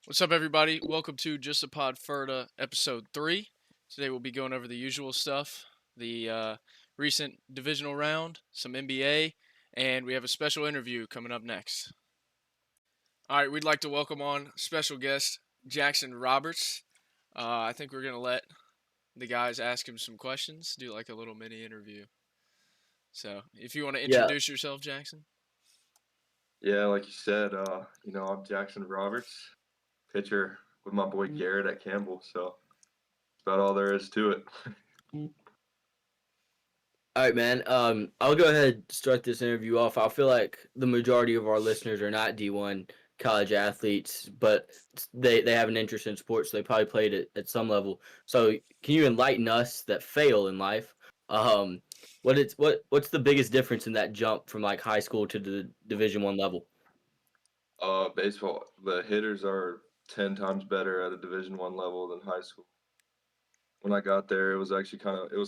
What's up, everybody? Welcome to Just a Pod Ferda episode 3. Today we'll be going over the usual stuff, the recent divisional round, some NBA, and we have a special interview coming up next. All right, we'd like to welcome on special guest Jackson Roberts. I think we're going to let the guys ask him some questions, do like a little mini interview. So, if you want to Yeah, introduce yourself, Jackson. Yeah, like you said, I'm Jackson Roberts, pitcher with my boy Garrett at Campbell. So that's about all there is to it. all right, man. I'll go ahead and start this interview off. I feel like the majority of our listeners are not D1 college athletes, but they have an interest in sports, so they probably played it at some level. So, can you enlighten us that fail in life? Um, what's the biggest difference in that jump from like high school to the Division 1 level? Baseball, the hitters are 10 times better at a Division 1 level than high school. When I got there, it was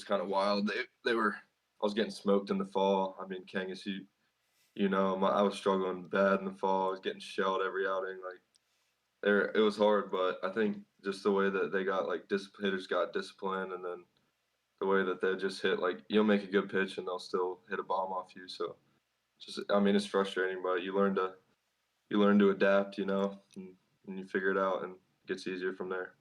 kind of wild. They were I was getting smoked in the fall. I mean, Kangas, I was struggling bad in the fall. I was getting shelled every outing. It was hard, but I think just the way that they got hitters got discipline, and then the way that they just hit, like, you'll make a good pitch and they'll still hit a bomb off you. So I mean, it's frustrating, but you learn to adapt, and you figure it out, and it gets easier from there.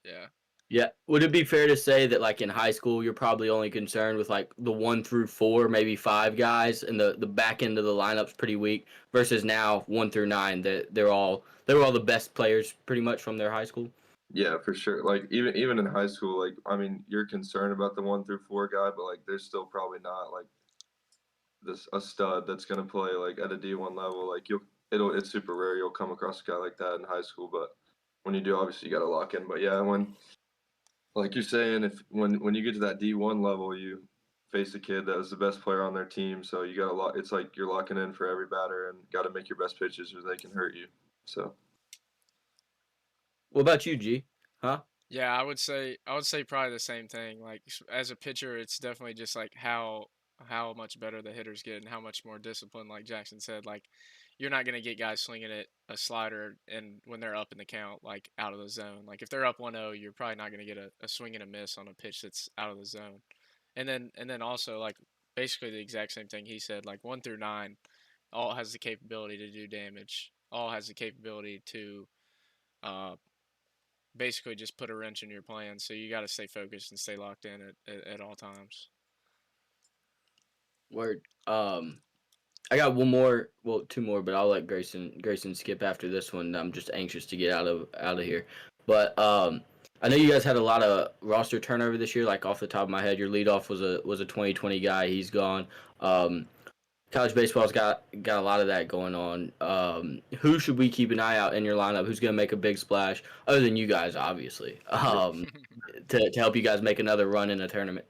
Yeah. Yeah. Would it be fair to say that like in high school you're probably only concerned with like the 1 through 4, maybe 5 guys, and the back end of the lineup's pretty weak versus now 1 through 9 that they were all the best players pretty much from their high school? Yeah, for sure. Like, even in high school, like, I mean, you're concerned about the 1 through 4 guy, but like there's still probably not like this a stud that's gonna play like at a D1 level. Like, it's super rare you'll come across a guy like that in high school, but when you do, obviously you got to lock in. But yeah, when, like you're saying, if when you get to that D1 level, you face a kid that was the best player on their team, so you got to lock. It's like you're locking in for every batter and got to make your best pitches or they can hurt you. So What about you, G? Huh? Yeah, I would say probably the same thing. Like as a pitcher, it's definitely just like how much better the hitters get and how much more discipline. Like Jackson said, like you're not gonna get guys swinging at a slider and when they're up in the count, like out of the zone. Like if they're up 1-0, you're probably not gonna get a swing and a miss on a pitch that's out of the zone. And then also like basically the exact same thing he said. Like 1 through 9, all has the capability to do damage. All has the capability to uh, basically just put a wrench in your plan. So you got to stay focused and stay locked in at all times. Word. I got one more, well, two more, but I'll let Grayson skip after this one. I'm just anxious to get out of here. But I know you guys had a lot of roster turnover this year. Like off the top of my head, your leadoff was a 2020 guy. He's gone. Um, College baseball's got a lot of that going on. Who should we keep an eye out in your lineup? Who's going to make a big splash other than you guys, obviously, to help you guys make another run in a tournament?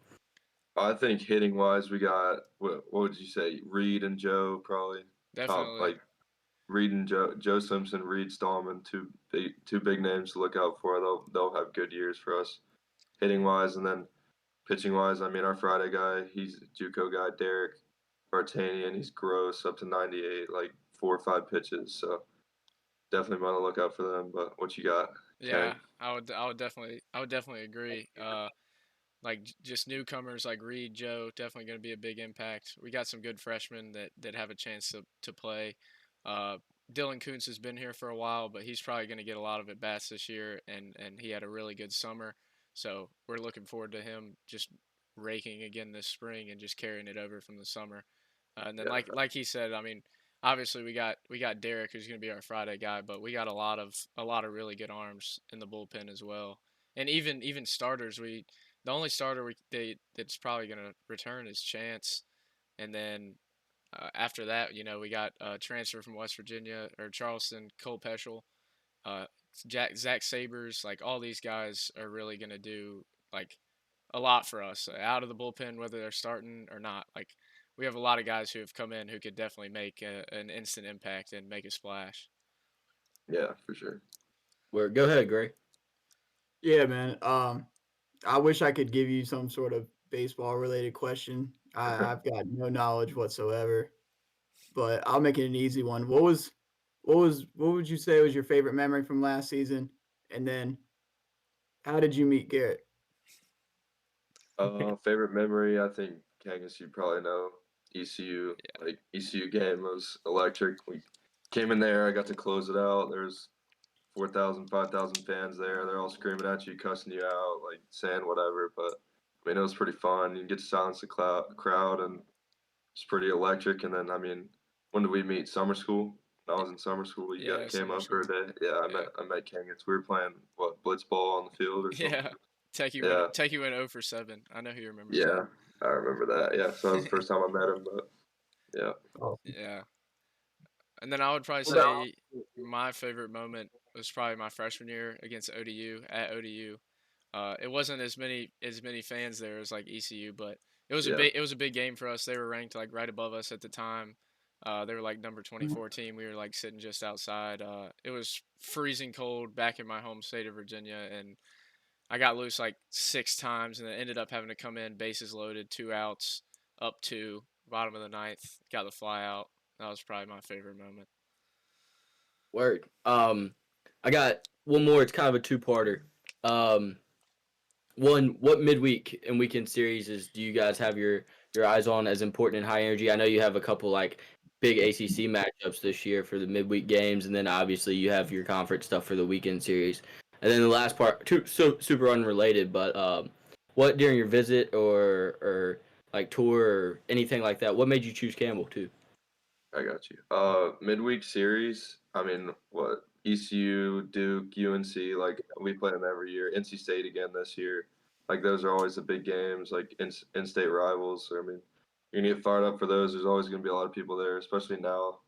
I think hitting wise, we got what would you say? Reed and Joe probably top, Definitely. like Reed and Joe Simpson, Reed Stallman, two big names to look out for. They'll have good years for us hitting wise, and then pitching wise. I mean, our Friday guy, he's a JUCO guy, Derek Vartanian. He's gross up to 98, like 4 or 5 pitches. So definitely on the lookout for them. But what you got, Yeah, Kang? I would definitely agree. Like just newcomers like Reed, Joe, definitely going to be a big impact. We got some good freshmen that have a chance to play. Uh, Dylan Koontz has been here for a while, but he's probably going to get a lot of at bats this year, and he had a really good summer. So we're looking forward to him just raking again this spring and just carrying it over from the summer. And then Yeah, like he said, I mean, obviously we got Derek who's going to be our Friday guy, but we got a lot of really good arms in the bullpen as well. And even starters, the only starter that's probably going to return is Chance, and then after that, we got transfer from West Virginia or Charleston, Cole Peschel, uh, Zach Sabers. Like all these guys are really going to do like a lot for us out of the bullpen, whether they're starting or not. Like we have a lot of guys who have come in who could definitely make an instant impact and make a splash. yeah, for sure. Where go ahead, Gray. Yeah, man. I wish I could give you some sort of baseball related question. I've got no knowledge whatsoever, but I'll make it an easy one. what would you say was your favorite memory from last season? And then how did you meet Garrett? Favorite memory, I think Kangas, you probably know ECU. Yeah. Like ECU game was electric. We came in there, I got to close it out. There's 4,000, 5,000 fans there. They're all screaming at you, cussing you out, like saying whatever. But I mean, it was pretty fun. You get to silence the crowd, and it's pretty electric. And then, I mean, when did we meet? Summer school. When I was in summer school, you Yeah, came summer up for school. a day. Yeah, Yeah. I met Kangas. We were playing what blitz ball on the field or something. Yeah. Techie went Yeah, Techie went 0 for 7. I know he remembers that. yeah, I remember that. Yeah, so that was the first time I met him. But yeah, Awesome. Yeah. And then I would probably What about say my favorite moment was probably my freshman year against ODU at ODU. It wasn't as many fans there as like ECU, but yeah, it was a big game for us. They were ranked like right above us at the time. They were like number 24 team. We were like sitting just outside. It was freezing cold back in my home state of Virginia, and I got loose like 6 times, and then ended up having to come in bases loaded, 2 outs, up two, bottom of the ninth. Got the fly out. That was probably my favorite moment. word? I got one more. It's kind of a two-parter. Um, One, what midweek and weekend series do you guys have your eyes on as important and high energy? I know you have a couple like big ACC matchups this year for the midweek games, and then obviously you have your conference stuff for the weekend series. And then the last part, super unrelated, but what during your visit or like tour or anything like that, what made you choose Campbell too? I got you. Midweek series. I mean, what ECU, Duke, UNC. Like we play them every year. NC State again this year. Like those are always the big games. Like in-state rivals. So, I mean, you're gonna get fired up for those. There's always gonna be a lot of people there, especially now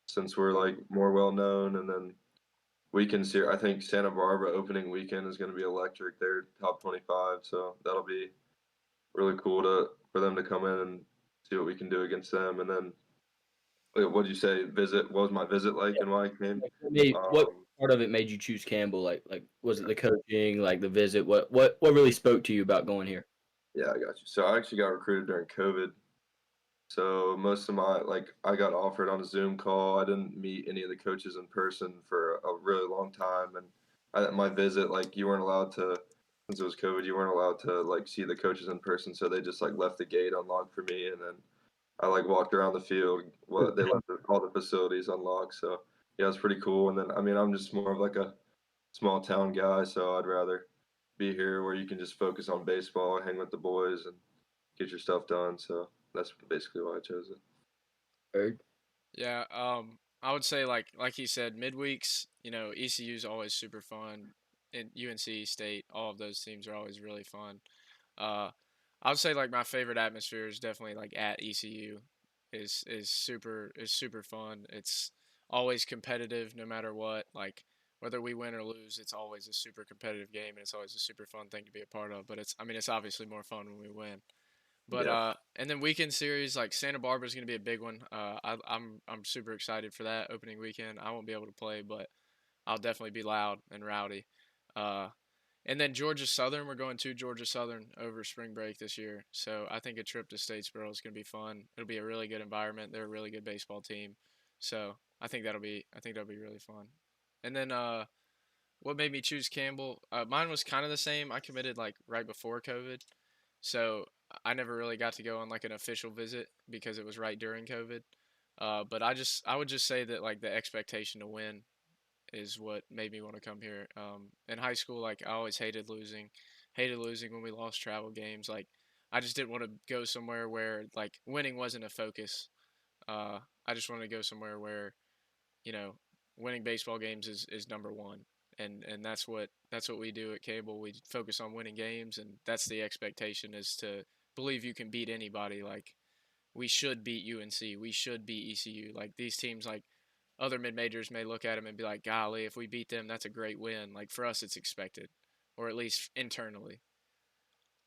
since we're like more well known. And then weekend series. I think Santa Barbara opening weekend is gonna be electric. They're top 25, so that'll be really cool to for them to come in and see what we can do against them. And then what did you say? Visit? What was my visit like and why I came? Like, what Um, part of it made you choose Campbell? Like was it the coaching, like the visit? What really spoke to you about going here? yeah, I got you. So I actually got recruited during COVID. So most of my I got offered on a Zoom call. I didn't meet any of the coaches in person for a really long time, and my visit you weren't allowed to since it was COVID. You weren't allowed to see the coaches in person, so they just left the gate unlocked for me, and then I walked around the field. Well, they left all the facilities unlocked, so yeah, it was pretty cool. And then I mean, I'm just more of a small town guy, so I'd rather be here where you can just focus on baseball, hang with the boys, and get your stuff done. So that's basically why I chose it. Or Yeah, I would say like he said, midweeks, ECU is always super fun, and UNC State, all of those teams are always really fun. Uh, I would say like my favorite atmosphere is definitely like at ECU, is super fun. It's always competitive no matter what. Like whether we win or lose, it's always a super competitive game, and it's always a super fun thing to be a part of. But it's obviously more fun when we win. But Yeah, and then weekend series like Santa Barbara is gonna be a big one. I'm super excited for that opening weekend. I won't be able to play, but I'll definitely be loud and rowdy. Uh, and then Georgia Southern, we're going to Georgia Southern over spring break this year. So I think a trip to Statesboro is gonna be fun. It'll be a really good environment. They're a really good baseball team. So I think that'll be really fun. And then what made me choose Campbell? Mine was kind of the same. I committed like right before COVID, so I never really got to go on like an official visit because it was right during COVID. But I would just say that like the expectation to win is what made me want to come here. In high school, like I always hated losing when we lost travel games. Like I just didn't want to go somewhere where like winning wasn't a focus. I just wanted to go somewhere where you know, winning baseball games is number one. And that's what we do at Cable. We focus on winning games, and that's the expectation is to believe you can beat anybody. Like we should beat UNC, we should beat ECU. Like these teams, like other mid majors may look at them and be like, "Golly, if we beat them, that's a great win." Like for us, it's expected, or at least internally.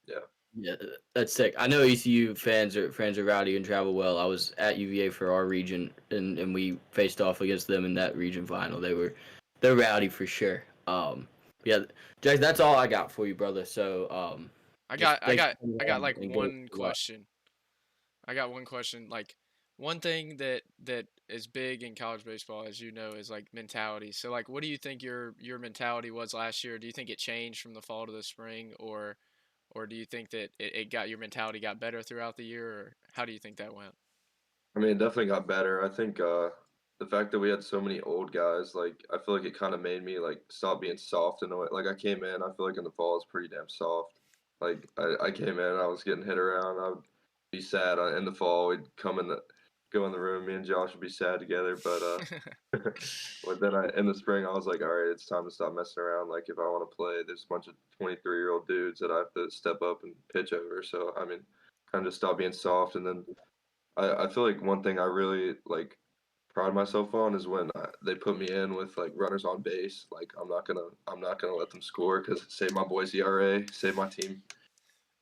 yeah, yeah, that's sick. I know ECU fans are rowdy and travel well. I was at UVA for our region, and we faced off against them in that region final. They're rowdy for sure. Yeah, Jack, that's all I got for you, brother. So I just got I thanks got for coming I got on like and good one luck. question. I got one question. Like, one thing that is big in college baseball, as you know, is like mentality. So like, what do you think your mentality was last year? Do you think it changed from the fall to the spring, or do you think that it got your mentality got better throughout the year, or how do you think that went? I mean, it definitely got better. I think the fact that we had so many old guys, like I feel like it kind of made me like stop being soft in a way. Like I came in, I feel like in the fall it's pretty damn soft. Like I came in, I was getting hit around. I would be sad in the fall. We'd go in the room. Me and Josh would be sad together. But then in the spring, I was like, all right, it's time to stop messing around. Like if I want to play, there's a bunch of 23-year-old dudes that I have to step up and pitch over. So I mean, kind of just stop being soft, and then I feel like one thing I really like pride myself on is when they put me in with like runners on base. Like I'm not gonna let them score because save my boys ERA, save my team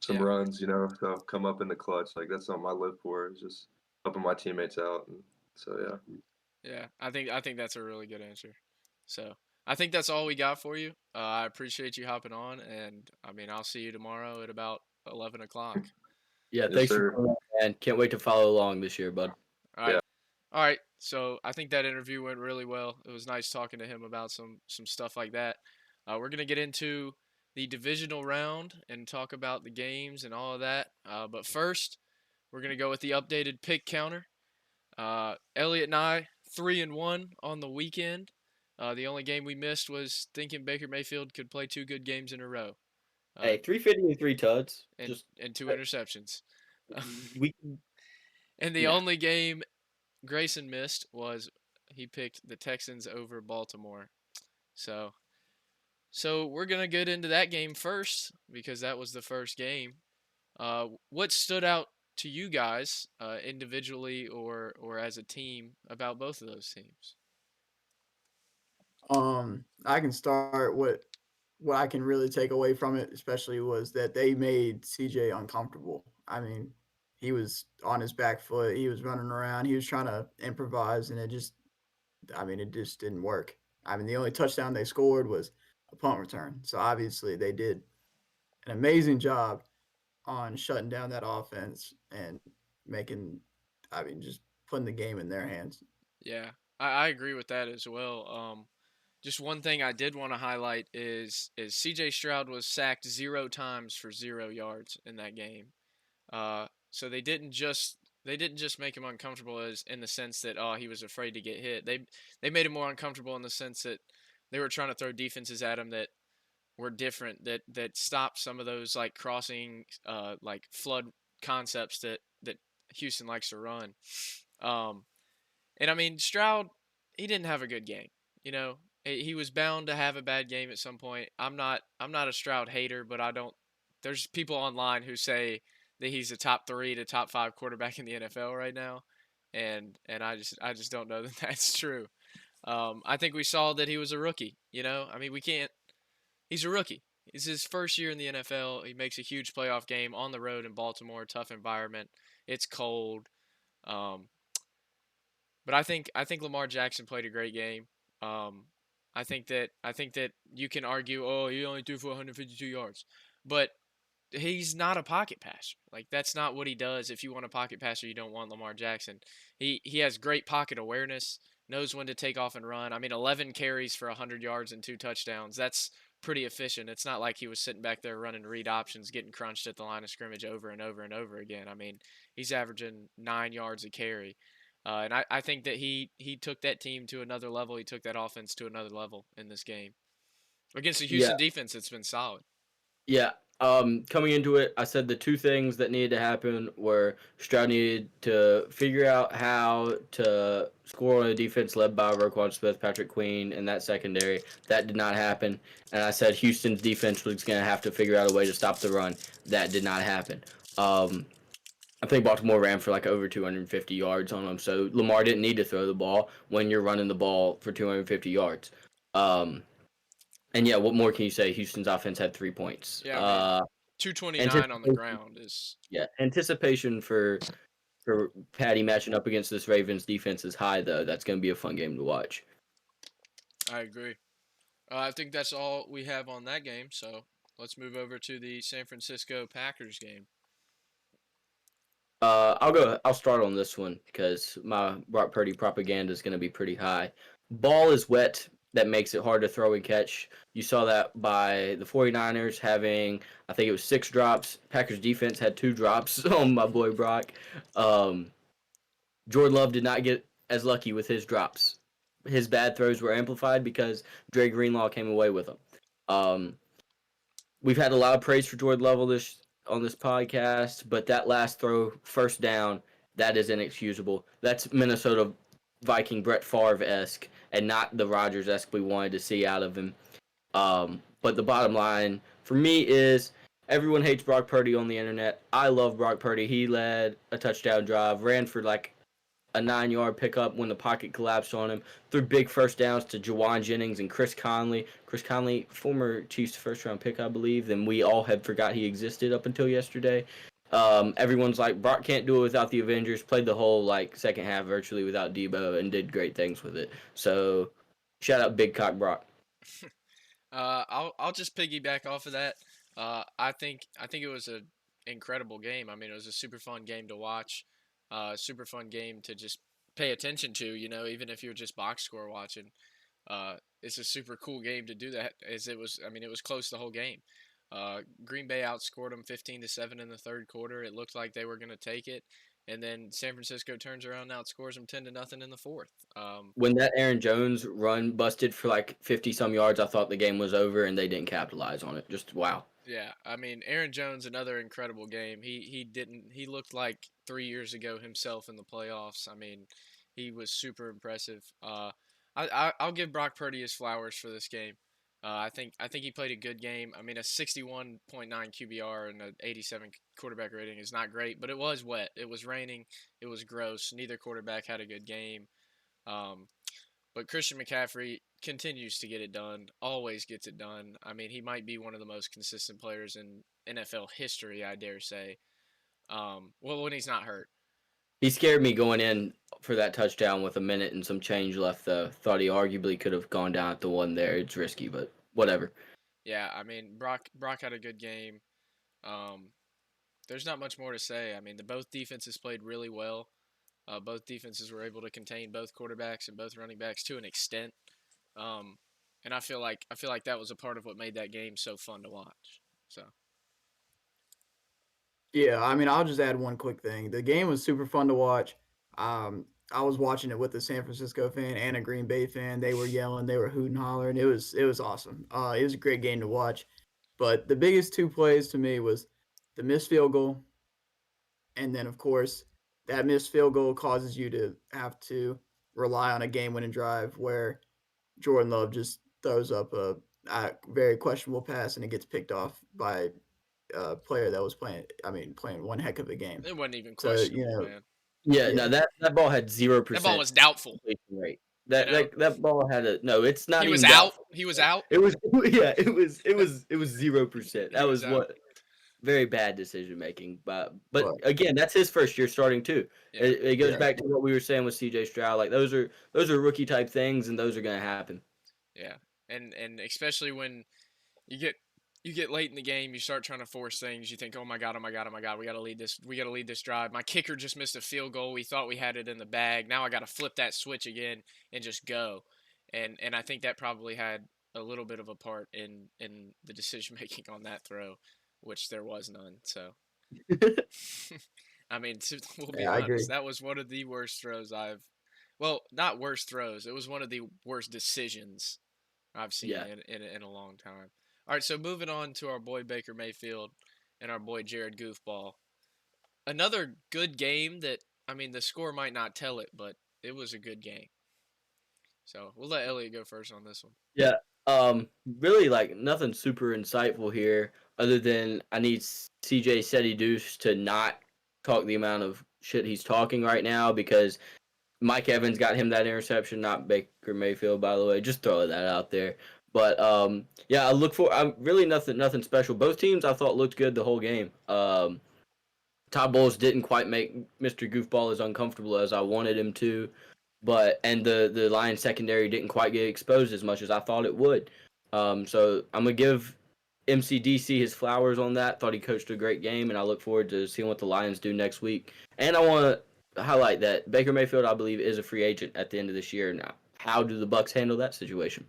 some Yeah, runs. So come up in the clutch. Like that's something I live for. Is just helping my teammates out. And so yeah, yeah. I think that's a really good answer. So I think that's all we got for you. I appreciate you hopping on, and I mean I'll see you tomorrow at about 11 o'clock. Yeah, yes thanks for sir. coming on, man. Can't wait to follow along this year, bud. All right. Yeah, All right. So I think that interview went really well. It was nice talking to him about some stuff like that. We're gonna get into the divisional round and talk about the games and all of that. But first, we're gonna go with the updated pick counter. Elliot and I 3-1 on the weekend. The only game we missed was thinking Baker Mayfield could play two good games in a row. Uh, Hey, 350 and 3 tuds. and Just and two uh, interceptions. we And the yeah. only game Grayson missed was he picked the Texans over Baltimore. So so we're gonna get into that game first because that was the first game. What stood out to you guys individually or as a team about both of those teams? I can start. What I can really take away from it, especially, was that they made CJ uncomfortable. I mean, he was on his back foot. He was running around. He was trying to improvise, and it just didn't work. I mean, the only touchdown they scored was a punt return. So obviously, they did an amazing job on shutting down that offense and making, just putting the game in their hands. Yeah, I agree with that as well. Just one thing I did want to highlight is CJ Stroud was sacked 0 times for 0 yards in that game. So they didn't just make him uncomfortable as in the sense that he was afraid to get hit. They made him more uncomfortable in the sense that they were trying to throw defenses at him that were different that stopped some of those like crossing like flood concepts that Houston likes to run. Um, and I mean Stroud, he didn't have a good game. You know, he was bound to have a bad game at some point. I'm not a Stroud hater, but I don't. There's people online who say that he's a top 3 to top 5 quarterback in the NFL right now, and I just don't know that that's true. I think we saw that he was a rookie. You know, I mean we can't. He's a rookie. It's his first year in the NFL. He makes a huge playoff game on the road in Baltimore, tough environment. It's cold. Um, but I think Lamar Jackson played a great game. Um, I think that you can argue, oh, he only threw for 152 yards, but he's not a pocket passer. Like that's not what he does. If you want a pocket passer, you don't want Lamar Jackson. He has great pocket awareness, knows when to take off and run. I mean, 11 carries for 100 yards and 2 touchdowns. That's pretty efficient. It's not like he was sitting back there running read options, getting crunched at the line of scrimmage over and over and over again. I mean, he's averaging 9 yards a carry. And I think that he took that team to another level. He took that offense to another level in this game against the Yeah, Houston defense. It's been solid. yeah. Coming into it, I said the two things that needed to happen were Stroud needed to figure out how to score on a defense led by Roquan Smith, Patrick Queen, and that secondary. That did not happen. And I said Houston's defense was going to have to figure out a way to stop the run. That did not happen. Um, I think Baltimore ran for like over 250 yards on them, so Lamar didn't need to throw the ball when you're running the ball for 250 yards. Um, and yeah, what more can you say? Houston's offense had 3 points. Yeah, I mean, 229 on the Anticipation, ground is. yeah, anticipation for Patty matching up against this Ravens defense is high though. That's going to be a fun game to watch. I agree. I think that's all we have on that game. So let's move over to the San Francisco Packers game. I'll go. I'll start on this one because my Brock Purdy propaganda is going to be pretty high. Ball is wet. That makes it hard to throw and catch. You saw that by the 49ers having, I think it was 6 drops. Packers defense had 2 drops on my boy Brock. Um, Jordan Love did not get as lucky with his drops. His bad throws were amplified because Dre Greenlaw came away with them. Um, we've had a lot of praise for Jordan Love on this podcast, but that last throw, first down, that is inexcusable. That's Minnesota Viking Brett Favre esque, and not the Rodgers esque we wanted to see out of him. But the bottom line for me is everyone hates Brock Purdy on the internet. I love Brock Purdy. He led a touchdown drive, ran for like a 9-yard pickup when the pocket collapsed on him, threw big first downs to Jawan Jennings and Chris Conley. Chris Conley, former Chiefs first round pick, I believe, and we all had forgot he existed up until yesterday. Everyone's like, Brock can't do it without the Avengers. Played the whole like second half virtually without Debo and did great things with it. So shout out Big Cock Brock. I'll just piggyback off of that. I think it was an incredible game. I mean, it was a super fun game to watch. Super fun game to just pay attention to. You know, even if you're just box score watching. It's a super cool game to do that. As it was, I mean, it was close the whole game. Green Bay outscored them 15-7 in the third quarter. It looked like they were going to take it, and then San Francisco turns around and outscores them 10-0 in the fourth. When that Aaron Jones run busted for like 50 some yards, I thought the game was over and they didn't capitalize on it. Just wow. Yeah, I mean, Aaron Jones, another incredible game. He looked like 3 years ago himself in the playoffs. I mean, he was super impressive. I'll give Brock Purdy his flowers for this game. I think he played a good game. I mean, a 61.9 QBR and an 87 quarterback rating is not great, but it was wet. It was raining. It was gross. Neither quarterback had a good game. Um, but Christian McCaffrey continues to get it done, always gets it done. I mean, he might be one of the most consistent players in NFL history, I dare say. Well, when he's not hurt. He scared me going in for that touchdown with a minute and some change left, though. Thought he arguably could have gone down at the one there. It's risky, but whatever. Yeah, I mean, Brock had a good game. Um, there's not much more to say. I mean, both defenses played really well. Both defenses were able to contain both quarterbacks and both running backs to an extent. Um, and I feel like that was a part of what made that game so fun to watch. So Yeah, I mean, I'll just add one quick thing. The game was super fun to watch. I was watching it with a San Francisco fan and a Green Bay fan. They were yelling, they were hooting, hollering. It was awesome. It was a great game to watch. But the biggest two plays to me was the missed field goal, and then of course that missed field goal causes you to have to rely on a game-winning drive where Jordan Love just throws up a very questionable pass and it gets picked off by player that was playing one heck of a game. it wasn't even So questionable, man. Yeah, yeah, no, that ball had 0% That ball was doubtful. completion rate. You know, That ball had a no. It's not he even was out. doubtful. He was out. It was yeah. It was 0%. That He was was out. what very bad decision making. But but again, that's his first year starting too. Yeah. It goes Yeah. back to what we were saying with C.J. Stroud. Like those are rookie type things, and those are gonna happen. Yeah, and especially when you get late in the game, you start trying to force things. You think, oh my god, oh my god, oh my god, we gotta lead this. We gotta lead this drive. My kicker just missed a field goal. We thought we had it in the bag. Now I gotta flip that switch again and just go. And I think that probably had a little bit of a part in the decision making on that throw, which there was none. So I mean, we'll be Yeah, I agree. honest. That was one of the worst throws I've. Well, not worst throws. It was one of the worst decisions I've seen Yeah. in a long time. All right, so moving on to our boy Baker Mayfield and our boy Jared Goofball. Another good game that, I mean, the score might not tell it, but it was a good game. So we'll let Elliot go first on this one. Yeah. Really, like nothing super insightful here, other than I need CJ Seti Deuce to not talk the amount of shit he's talking right now because Mike Evans got him that interception, not Baker Mayfield, by the way. Just throw that out there. But yeah, I'm really nothing special. Both teams I thought looked good the whole game. Todd Bowles didn't quite make Mr. Goofball as uncomfortable as I wanted him to. And the Lions secondary didn't quite get exposed as much as I thought it would. So I'm gonna give MCDC his flowers on that. Thought he coached a great game, and I look forward to seeing what the Lions do next week. And I want to highlight that Baker Mayfield, I believe, is a free agent at the end of this year. Now, how do the Bucks handle that situation?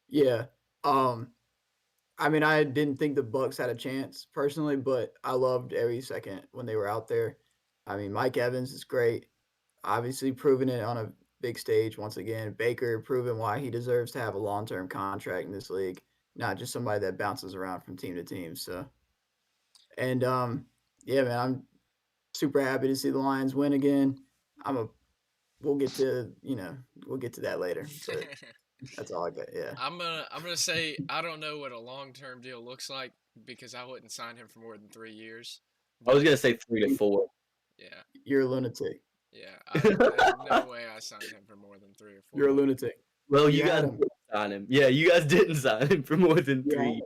Yeah. I mean, I didn't think the Bucks had a chance personally, but I loved every second when they were out there. I mean, Mike Evans is great. Obviously, proving it on a big stage once again. Baker proving why he deserves to have a long-term contract in this league, not just somebody that bounces around from team to team. So, and yeah, man, I'm super happy to see the Lions win again. I'm a. We'll get to we'll get to that later, but that's all I got. Yeah, I'm gonna say I don't know what a long term deal looks like because I wouldn't sign him for more than 3 years. I was But gonna say 3 to 4. yeah, you're a lunatic. yeah, there's no way I signed him for more than 3 or 4 You're a years. lunatic. Well, You you guys had him. didn't sign him. Yeah, you guys didn't sign him for more than You had 3. him.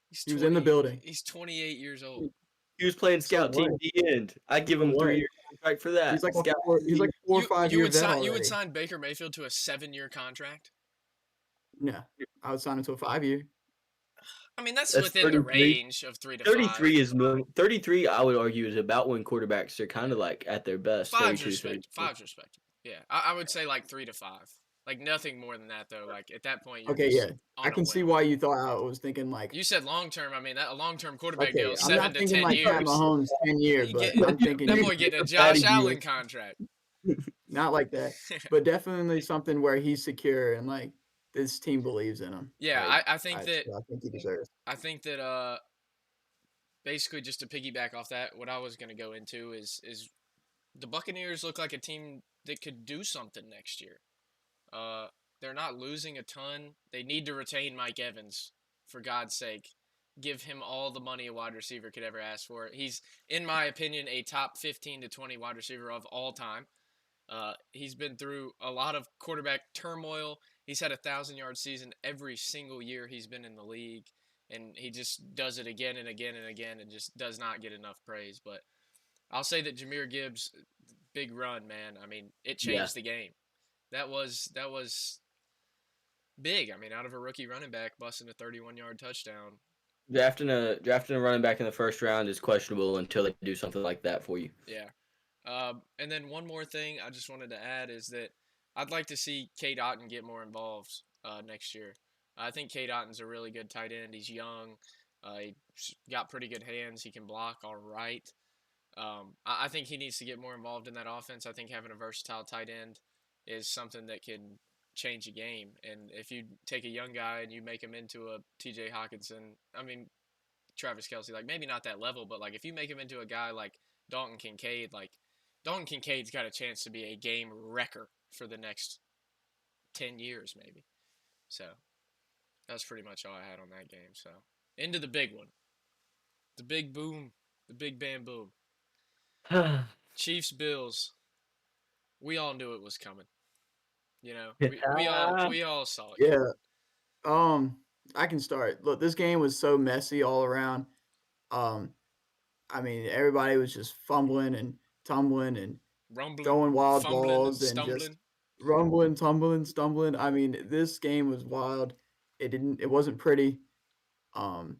He's He was in the 20. building. He's 28 years old. He was playing So scout team what? D end. I'd give So him what? 3 year contract for that. Scout He's like a 4 or 5 year vet You would already. sign Baker Mayfield to a 7-year contract? No, I would sign him to a 5 year. I mean, that's That's within the 33. range of 3 to 5. 33, I would argue, is about when quarterbacks are kind of like at their best. Five's 32, 33. respectable. Yeah, I would say like 3 to 5. Like nothing more than that though. Like at that point, you're Okay, just yeah, I on a can see whim. why you thought I was thinking like, You said long term. I mean, that a long term quarterback deal okay, is I'm seven not to thinking ten like Pat years. Mahomes 10 year, You but get I'm thinking that boy getting a Josh Allen contract. not like that, but definitely something where he's secure and like this team believes in him. Yeah, Like I think that I think he deserves. I think that basically just to piggyback off that, what I was gonna go into is the Buccaneers look like a team that could do something next year. Uh, they're not losing a ton. They need to retain Mike Evans, for God's sake. Give him all the money a wide receiver could ever ask for. He's, in my opinion, a top 15 to 20 wide receiver of all time. He's been through a lot of quarterback turmoil. He's had 1,000-yard season every single year he's been in the league, and he just does it again and again and again, and just does not get enough praise. But I'll say that Jahmyr Gibbs' big run, man. I mean, it Yeah. changed the game. That was big. I mean, out of a rookie running back busting a 31-yard touchdown. Drafting a running back in the first round is questionable until they do something like that for you. Yeah. And then one more thing I just wanted to add is that I'd like to see Cade Otton get more involved next year. I think Cade Otton's a really good tight end. He's young. He's got pretty good hands. He can block all right. I think he needs to get more involved in that offense. I think having a versatile tight end is something that can change a game. And if you take a young guy and you make him into a TJ Hawkinson, I mean, Travis Kelce, like maybe not that level, but like if you make him into a guy like Dalton Kincaid, like Dalton Kincaid's got a chance to be a game wrecker for the next 10 years, maybe. So that's pretty much all I had on that game. So into the big one, the big boom, the big bam boom. Chiefs Bills. We all knew it was coming. You know, we all saw it. Yeah. I can start. Look, this game was so messy all around. Um, I mean, everybody was just fumbling and tumbling and Rumbling, throwing wild fumbling, and balls and just stumbling. rumbling, tumbling, stumbling. I mean, this game was wild. It wasn't pretty. Um,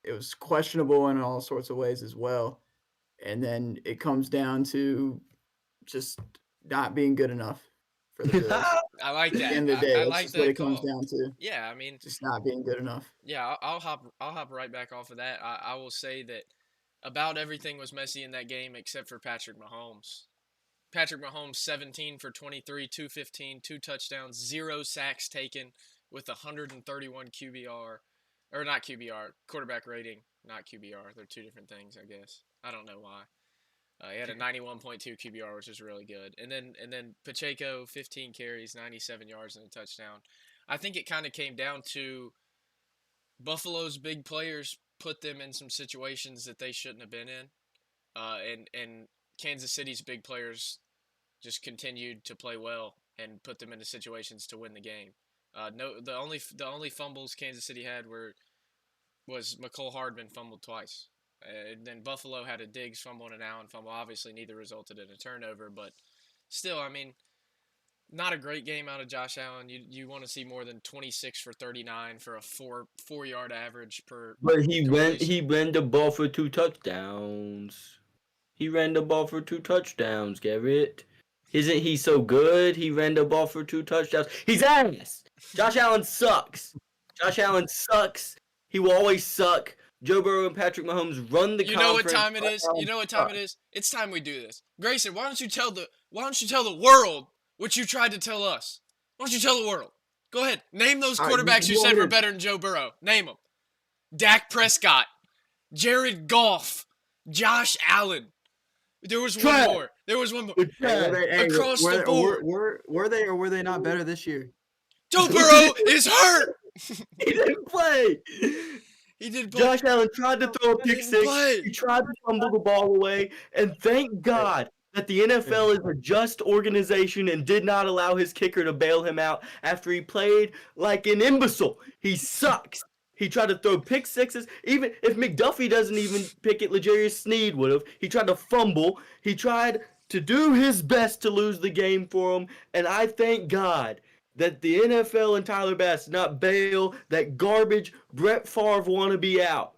it was questionable in all sorts of ways as well. And then it comes down to just not being good enough for the Bills. I like At that. the end of the day, I that's like just what that it comes call. down to. Yeah, I mean, Just not being good enough. yeah, I'll hop right back off of that. I will say that about everything was messy in that game except for Patrick Mahomes. Patrick Mahomes 17 for 23, 215, 2 touchdowns, 0 sacks taken with 131 QBR or not QBR, quarterback rating, not QBR. They're two different things, I guess. I don't know why. He had a 91.2 QBR, which is really good. And then Pacheco 15 carries, 97 yards and a touchdown. I think it kind of came down to Buffalo's big players put them in some situations that they shouldn't have been in, and Kansas City's big players just continued to play well and put them into situations to win the game. No, the only fumbles Kansas City had was McCole Hardman fumbled twice, and then Buffalo had a Diggs fumble and an Allen fumble. Obviously, neither resulted in a turnover, but still, I mean, Not a great game out of Josh Allen. You want to see more than 26 for 39 for a 4 yard average per But he completion. ran the ball for 2 touchdowns. He ran the ball for 2 touchdowns, Garrett. Isn't he so good? He ran the ball for 2 touchdowns. He's ass. Josh Allen sucks. Josh Allen sucks. He will always suck. Joe Burrow and Patrick Mahomes run the You know what conference. time it Josh is? You Allen know what time sucks. it is? It's time we do this. Grayson, why don't you tell the world what you tried to tell us? Why don't you tell the world? Go ahead. Name those All right, quarterbacks you you said want were me to- better than Joe Burrow. Name them. Dak Prescott, Jared Goff, Josh Allen. There was one Trash. more. There was one more. It's Hey, trash. Across the board. were they or were they not better this year? Joe Burrow is hurt. He didn't play. He did play. Josh Allen tried to throw a pick Didn't six. play. He tried to fumble the ball away, and thank God that the NFL is a just organization and did not allow his kicker to bail him out after he played like an imbecile. He sucks. He tried to throw pick sixes. Even if McDuffie doesn't even pick it, L'Jarius Sneed would have. He tried to fumble. He tried to do his best to lose the game for him, and I thank God that the NFL and Tyler Bass did not bail that garbage Brett Favre wannabe out.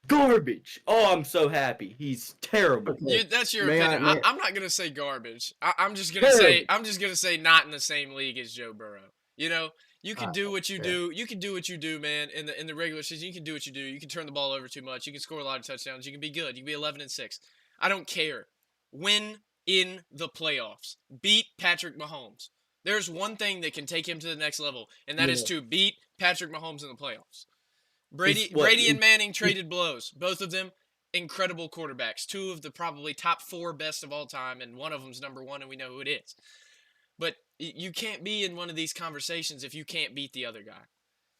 Garbage. Oh, I'm so happy. He's terrible. Okay. That's your May I- opinion. may- I'm not gonna say garbage. I'm just gonna say not in the same league as Joe Burrow. You know, you can do what you fair. do. You can do what you do, man. In the regular season, you can do what you do. You can turn the ball over too much. You can score a lot of touchdowns. You can be good. You can be 11-6. I don't care. Win in the playoffs. Beat Patrick Mahomes. There's one thing that can take him to the next level, and that is Yeah. to beat Patrick Mahomes in the playoffs. Brady It's what- Brady and Manning traded blows. Both of them incredible quarterbacks. Two of the probably top 4 best of all time, and one of them's number 1, and we know who it is. But you can't be in one of these conversations if you can't beat the other guy.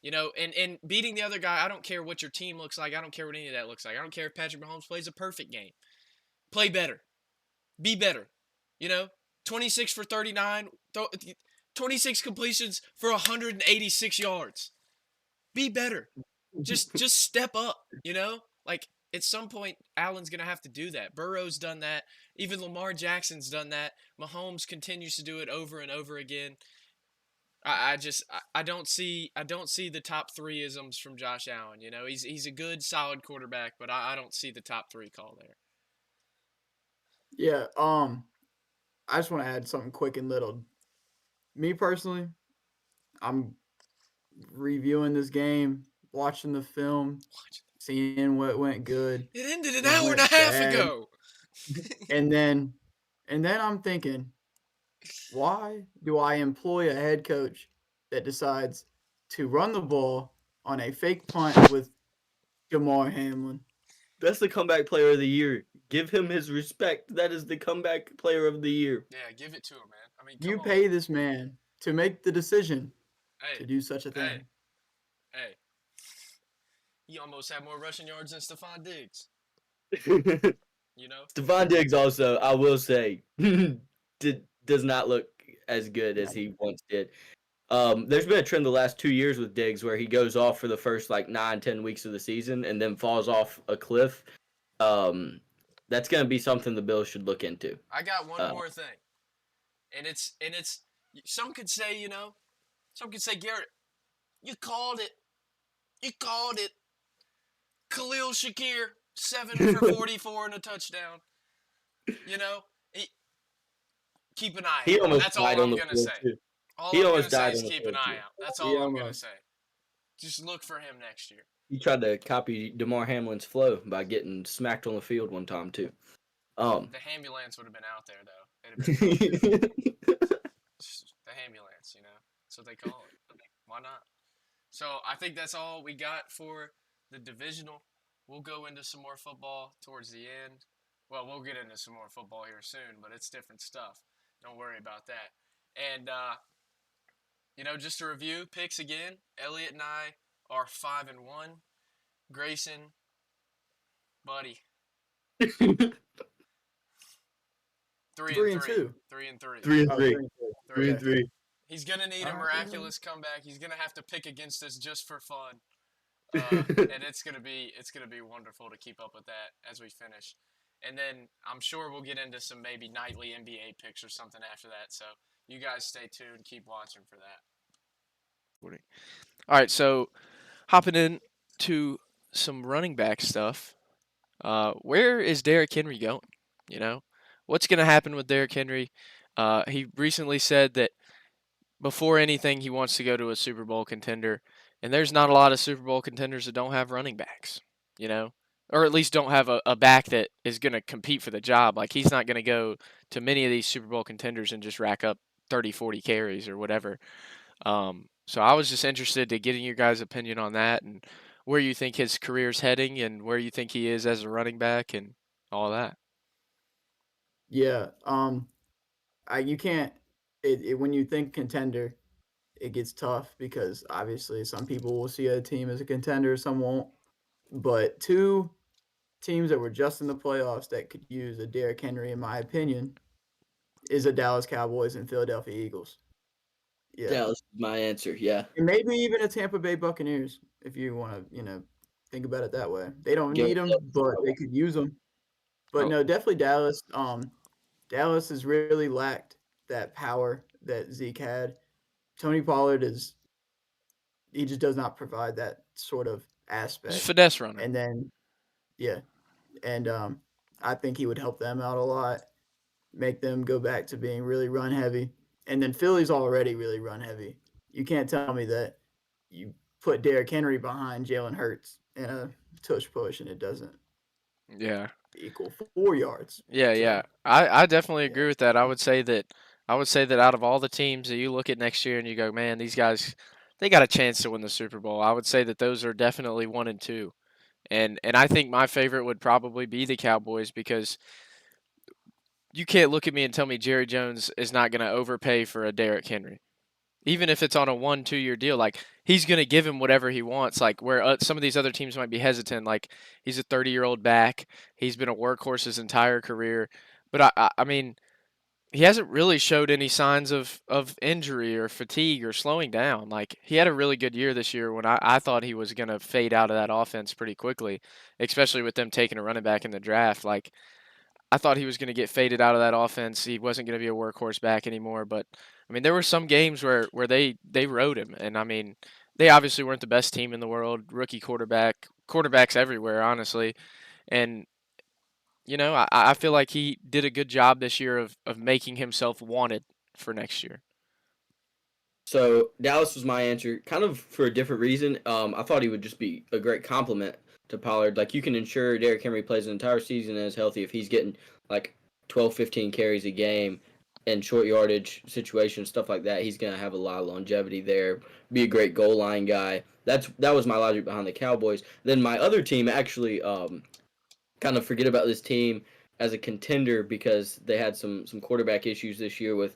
You know, and beating the other guy, I don't care what your team looks like. I don't care what any of that looks like. I don't care if Patrick Mahomes plays a perfect game. Play better. Be better. You know, 26 for 39, 26 completions for 186 yards. Be better. Just step up, you know? Like, at some point, Allen's going to have to do that. Burrow's done that. Even Lamar Jackson's done that. Mahomes continues to do it over and over again. I don't see the top 3-isms from Josh Allen. You know, he's a good, solid quarterback, but I don't see the top 3 call there. Yeah. I just want to add something quick and little. Me personally, I'm reviewing this game, watching the film, seeing what went good, It ended an what hour and a went half bad. ago. and then I'm thinking, why do I employ a head coach that decides to run the ball on a fake punt with Jamar Hamlin? That's the comeback player of the year. Give him his respect. That is the comeback player of the year. Yeah, give it to him, man. I mean, You come on. pay this man to make the decision to Hey, do such a thing. hey. He almost had more rushing yards than Stephon Diggs. You know? Stephon Diggs also, I will say, does not look as good as he once did. There's been a trend the last 2 years with Diggs where he goes off for the first like 9-10 weeks of the season and then falls off a cliff. That's gonna be something the Bills should look into. I got one more thing. And it's some could say, you know, Garrett, you called it. You called it. Khalil Shakir, 7 for 44 and a touchdown. You know, keep an eye He out. almost That's all died on I'm the going to field, say. too. All He I'm almost going to died say is on the keep an field, eye too. out. That's He all I'm going to almost. say. Just look for him next year. He tried to copy DeMar Hamlin's flow by getting smacked on the field one time too. The ambulance would have been out there, though. It'd have been just the ambulance, you know. That's what they call it. Why not? So I think that's all we got for the divisional. We'll go into some more football towards the end. Well, we'll get into some more football here soon, but it's different stuff. Don't worry about that. And, you know, just to review picks again, Elliot and I are 5-1. Grayson, buddy, 3-3. 3-2. 3-3. 3-3. Oh, 3 3 and 3. He's going to need a Alright, miraculous comeback. He's going to have to pick against us just for fun. And it's gonna be wonderful to keep up with that as we finish, and then I'm sure we'll get into some maybe nightly NBA picks or something after that. So you guys stay tuned. Keep watching for that. All right, so hopping in to some running back stuff. Where is Derrick Henry going? You know, what's going to happen with Derrick Henry? He recently said that before anything, he wants to go to a Super Bowl contender, and there's not a lot of Super Bowl contenders that don't have running backs, you know, or at least don't have a back that is going to compete for the job. Like he's not going to go to many of these Super Bowl contenders and just rack up 30, 40 carries or whatever. So I was just interested to getting your guys' opinion on that and where you think his career's heading and where you think he is as a running back and all that. Yeah. You can't. When you think contender, it gets tough because obviously some people will see a team as a contender, some won't. But two teams that were just in the playoffs that could use a Derrick Henry, in my opinion, is the Dallas Cowboys and Philadelphia Eagles. Yeah, Dallas is my answer. Yeah. and maybe even a Tampa Bay Buccaneers if you want to, think about it that way. They don't Give need them, but they could use them. But Oh, no, definitely Dallas. Dallas has really lacked that power that Zeke had. Tony Pollard he just does not provide that sort of he's a aspect. finesse runner. And then yeah, and I think he would help them out a lot, make them go back to being really run heavy. And then Philly's already really run heavy. You can't tell me that you put Derrick Henry behind Jalen Hurts in a tush push and it doesn't Yeah. equal 4 yards. Yeah, yeah. So I definitely yeah, agree with that. I would say that out of all the teams that you look at next year and you go, man, these guys they got a chance to win the Super Bowl. I would say that those are definitely 1 and 2. And I think my favorite would probably be the Cowboys because you can't look at me and tell me Jerry Jones is not going to overpay for a Derrick Henry. Even if it's on a 1, 2 year deal, like he's going to give him whatever he wants. Like where some of these other teams might be hesitant, like he's a 30-year-old back. He's been a workhorse his entire career. But I mean, he hasn't really showed any signs of injury or fatigue or slowing down. Like he had a really good year this year when I thought he was going to fade out of that offense pretty quickly, especially with them taking a running back in the draft. Like I thought he was going to get faded out of that offense. He wasn't going to be a workhorse back anymore. But I mean, there were some games where they rode him, and I mean, they obviously weren't the best team in the world. Rookie quarterbacks everywhere, honestly, and I feel like he did a good job this year of making himself wanted for next year. So Dallas was my answer, kind of for a different reason. I thought he would just be a great compliment to Pollard. Like you can ensure Derrick Henry plays an entire season and is healthy if he's getting like 12, 15 carries a game in short yardage situations, stuff like that. He's gonna have a lot of longevity there. Be a great goal line guy. That was my logic behind the Cowboys. Then my other team actually kind of forget about this team as a contender because they had some quarterback issues this year with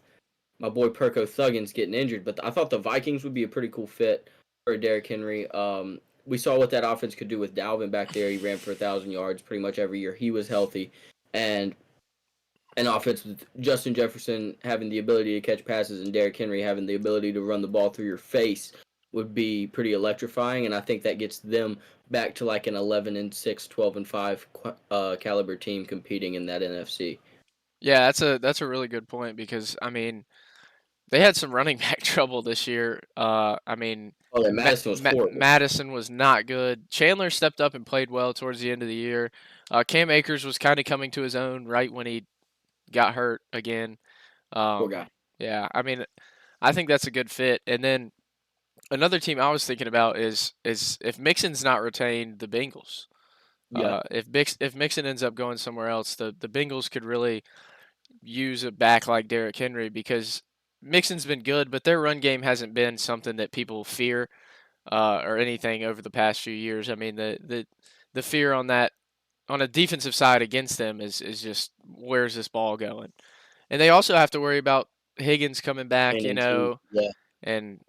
my boy Perko Thuggins getting injured, but I thought the Vikings would be a pretty cool fit for Derrick Henry. We saw what that offense could do with Dalvin back there. He ran for 1,000 yards pretty much every year he was healthy, and an offense with Justin Jefferson having the ability to catch passes and Derrick Henry having the ability to run the ball through your face would be pretty electrifying, and I think that gets them back to like an 11-6, 12-5 caliber team competing in that NFC. Yeah, that's a really good point because I mean they had some running back trouble this year. I mean, Oh, yeah, Madison was horrible. Madison was not good. Chandler stepped up and played well towards the end of the year. Cam Akers was kind of coming to his own right when he got hurt again. Poor guy. Yeah, I mean, I think that's a good fit. And then another team I was thinking about is if Mixon's not retained, the Bengals. Yeah. If Mixon ends up going somewhere else, the Bengals could really use a back like Derrick Henry because Mixon's been good, but their run game hasn't been something that people fear or anything over the past few years. I mean, the fear on a defensive side against them is just where's this ball going, and they also have to worry about Higgins coming back, And into yeah. and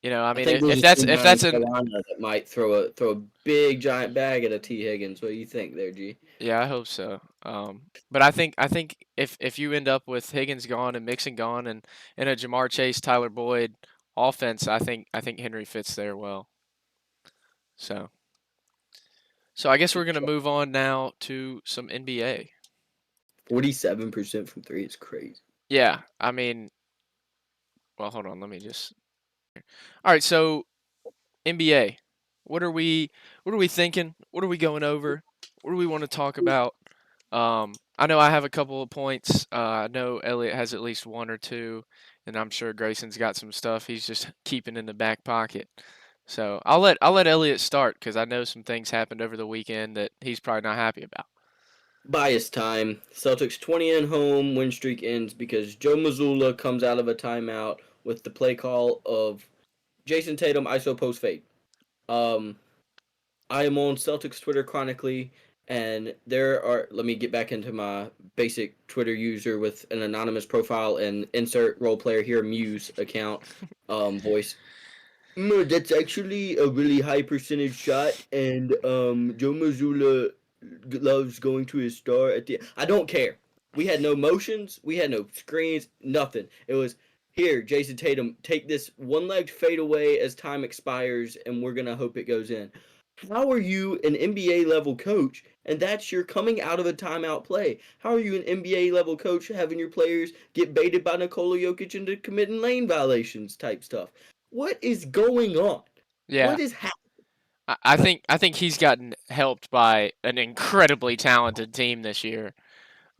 I I mean, think there's if a that's team if down in that's an Carolina that might throw a big giant bag at a T Higgins. What do you think there, G? yeah, I hope so. But I think if you end up with Higgins gone and Mixon gone and a Jamar Chase, Tyler Boyd offense, I think Henry fits there well. So so I guess we're gonna move on now to some NBA. 47% from three is crazy. Yeah, I mean, well, hold on, let me just. All right, so NBA. What are we thinking? What are we going over? What do we want to talk about? I know I have a couple of points. I know Elliot has at least one or two, and I'm sure Grayson's got some stuff he's just keeping in the back pocket. So I'll let Elliot start because I know some things happened over the weekend that he's probably not happy about. Bias time. Celtics 20 in home win streak ends because Joe Mazzulla comes out of a timeout with the play call of Jason Tatum ISO post fade. Um, I am on Celtics Twitter chronically, and there are. Let me get back into my basic Twitter user with an anonymous profile and insert role player here Muse account voice. That's actually a really high percentage shot, and Joe Mazzulla loves going to his star at the. I don't care. We had no motions, we had no screens, nothing. It was here, Jason Tatum, take this one-legged fade away as time expires, and we're gonna hope it goes in. How are you an NBA level coach, and that's your coming out of a timeout play? How are you an NBA level coach having your players get baited by Nikola Jokic into committing lane violations type stuff? What is going on? Yeah, What is happening? I think he's gotten helped by an incredibly talented team this year.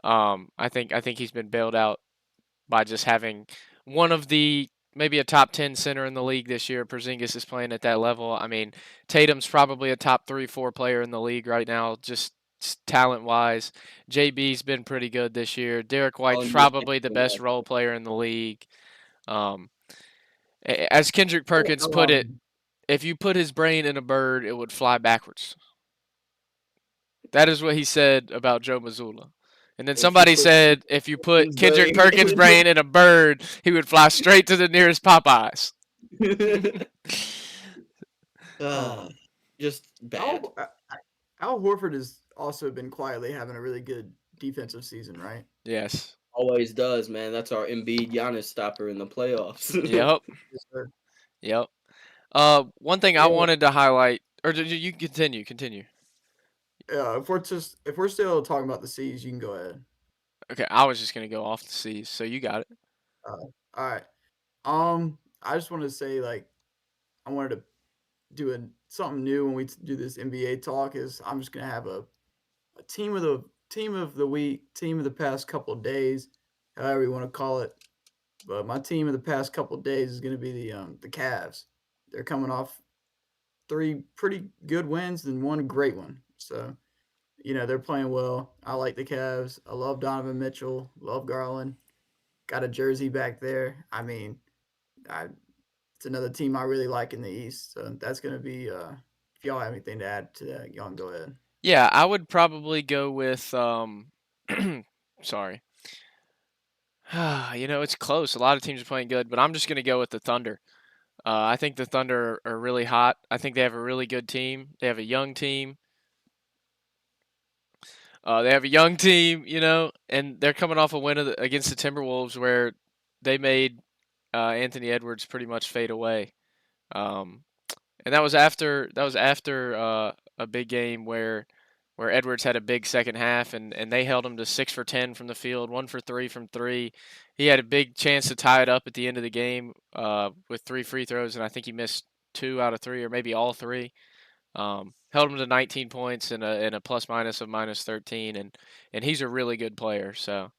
I think he's been bailed out by just having one of the maybe a top 10 center in the league this year. Porzingis is playing at that level. I mean, Tatum's probably a top 3 4 player in the league right now just talent wise. JB's been pretty good this year. Derek White's probably the best role player in the league. Um, as Kendrick Perkins put it, Um, if you put his brain in a bird, it would fly backwards. That is what he said about Joe Mazzulla. And then If you somebody put said if you put Kendrick brain Perkins' brain in a bird, he would fly straight to the nearest Popeyes. ah, um, just bad. Al, Al Horford has also been quietly having a really good defensive season, right? Yes. Always does, man. That's our Embiid Giannis stopper in the playoffs. Yep. Yes, sir. Yep. One thing I Yeah. wanted to highlight, or you continue, continue. If we're still talking about the C's, you can go ahead. Okay, I was just gonna go off the C's, so you got it. All right. I just wanted to say like I wanted to do something new when we do this NBA talk. Is I'm just gonna have a team of the week, team of the past couple of days, however you want to call it. But my team of the past couple of days is gonna be the Cavs. They're coming off 3 pretty good wins and 1 great one. So they're playing well. I like the Cavs. I love Donovan Mitchell. Love Garland. Got a jersey back there. I mean, I it's another team I really like in the East. So that's gonna be. If y'all have anything to add to that, y'all can go ahead. Yeah, I would probably go with sorry. It's close. A lot of teams are playing good, but I'm just gonna go with the Thunder. I think the Thunder are really hot. I think they have a really good team. They have a young team. And they're coming off a win against the Timberwolves where they made Anthony Edwards pretty much fade away. Um, and that was after a big game where Edwards had a big second half and they held him to 6 for 10 from the field, 1 for 3 from three. He had a big chance to tie it up at the end of the game with 3 free throws, and I think he missed 2 out of 3 or maybe all three. Held him to 19 points and a plus minus of -13, and he's a really good player. So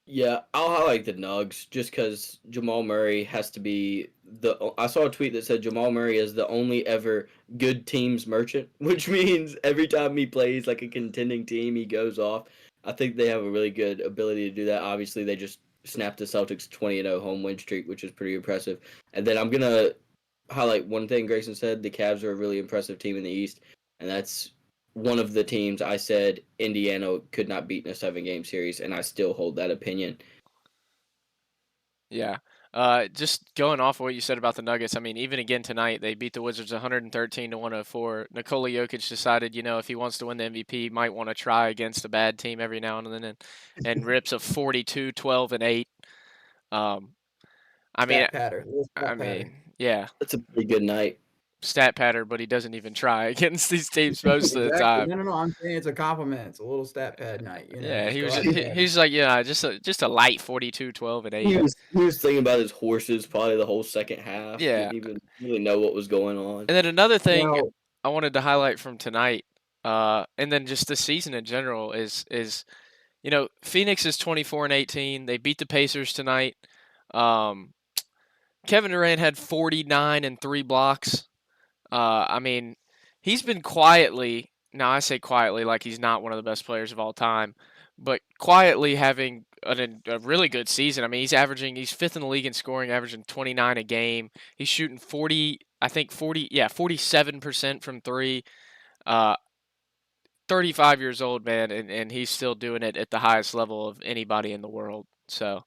Yeah, I'll highlight the Nugs just because Jamal Murray has to be the. I saw a tweet that said Jamal Murray is the only ever good teams merchant, which means every time he plays like a contending team, he goes off. I think they have a really good ability to do that. Obviously, they just snapped the Celtics 20-0 home win streak, which is pretty impressive. And then I'm gonna highlight one thing Grayson said: the Cavs are a really impressive team in the East, and that's one of the teams I said Indiana could not beat in a 7-game series, and I still hold that opinion. yeah, just going off of what you said about the Nuggets. I mean, even again tonight, they beat the Wizards 113 to 104. Nikola Jokic decided, if he wants to win the MVP, he might want to try against a bad team every now and then, and rips a 42, 12, and 8. Um, I mean, Stat patter. Little I stat patter. mean, yeah. That's a pretty good night. stat pattern, but he doesn't even try against these teams most of the Exactly. time. No. I'm saying it's a compliment. It's a little stat pad night. Yeah, Just he go was out just, and he, grab it. he's like, yeah, just a light 42, 12, and 8. He was thinking about his horses probably the whole second half. Yeah. Didn't even really know what was going on. And then another thing Now, I wanted to highlight from tonight, and then just the season in general is Phoenix is 24-18. They beat the Pacers tonight. Um, Kevin Durant had 49 and 3 blocks. I mean, he's been quietly. Now I say quietly like he's not one of the best players of all time, but quietly having a really good season. I mean, he's fifth in the league in scoring, averaging 29 a game. He's shooting 47% from three. Uh, 35 years old, man, and he's still doing it at the highest level of anybody in the world. So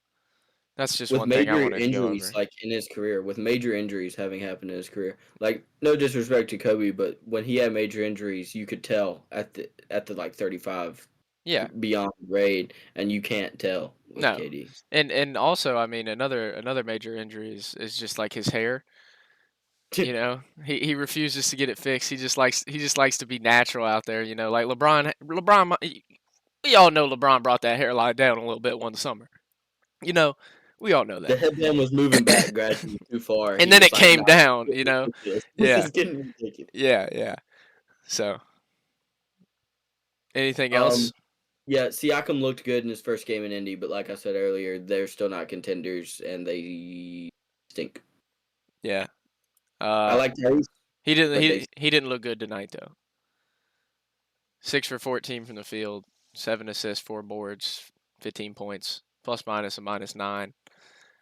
that's just With one thing I major wanted to go injuries, over. like in his career, with major injuries having happened in his career, like no disrespect to Kobe, but when he had major injuries, you could tell at the like 35 Yeah, beyond grade, and you can't tell with no, KD. and also, I mean, another major injury is just like his hair. He refuses to get it fixed. He just likes to be natural out there. Like LeBron. We all know LeBron brought that hairline down a little bit one summer. You know, we all know The that. headband was moving back gradually too far. And He then was it like, came "Nah, down. this is ridiculous. This Yeah, is getting ridiculous." yeah. So, anything Um, else? yeah, Siakam looked good in his first game in Indy, but like I said earlier, they're still not contenders, and they stink. Yeah. I Uh, like Tyrese, he didn't but he he didn't look good tonight though. 6 for 14 from the field, 7 assists, 4 boards, 15 points, plus minus a -9.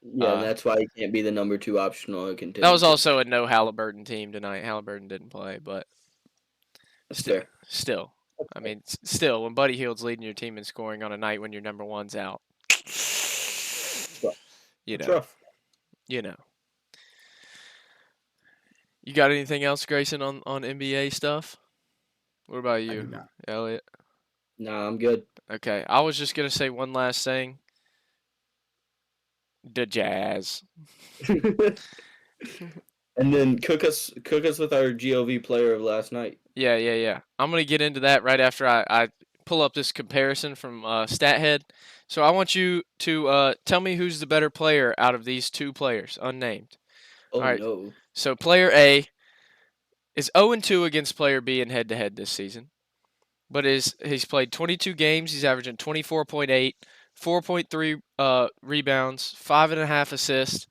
yeah, and Uh, that's why he can't be the number two option on a that was contending team. also a no Halliburton team tonight. Halliburton didn't play, but That's still, fair. still, I mean, still, when Buddy Hield's leading your team in scoring on a night when your number one's out, Rough. you That's know, rough. you know. You got anything else, Grayson, on NBA stuff? What about I you, do not. Elliot? Nah, I'm good. Okay, I was just gonna say one last thing. The Jazz. And then cook us with our GOV player of last night. Yeah. I'm gonna get into that right after I pull up this comparison from StatHead. So I want you to tell me who's the better player out of these two players, unnamed. Oh All right. no. So player A is 0-2 against player B in head-to-head this season, but he's played 22 games. He's averaging 24.8, 4.3 rebounds, 5.5 assists,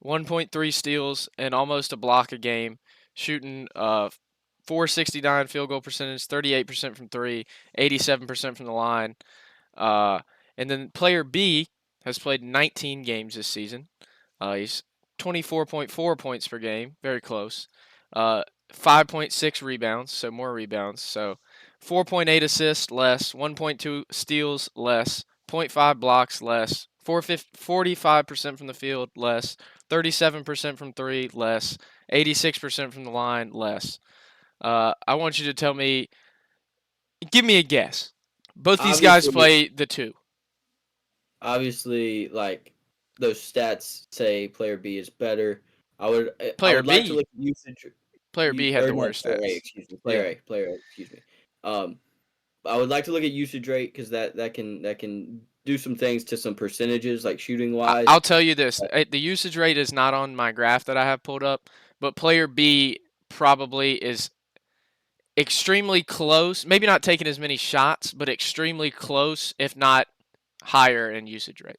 1.3 steals, and almost a block a game, shooting 469 field goal percentage, 38% from three, 87% from the line. Uh, and then player B has played 19 games this season. He's 24.4 points per game, very close. 5.6 rebounds, so more rebounds. So 4.8 assists less, 1.2 steals less, zero point 0.5 blocks less, 45% from the field less, 37% from three less, 86% from the line less. I want you to tell me, give me a guess. Both these guys Obviously, play the two. like those stats say player B is better. I Player would like to B, look at usage. player You B had or the no, worst player A, stats. excuse me. Yeah, Player A, excuse me. I would like to look at usage rate because that can do some things to some percentages like shooting wise. I'll tell you this: the usage rate is not on my graph that I have pulled up, but player B probably is extremely close. Maybe not taking as many shots, but extremely close, if not higher in usage rate.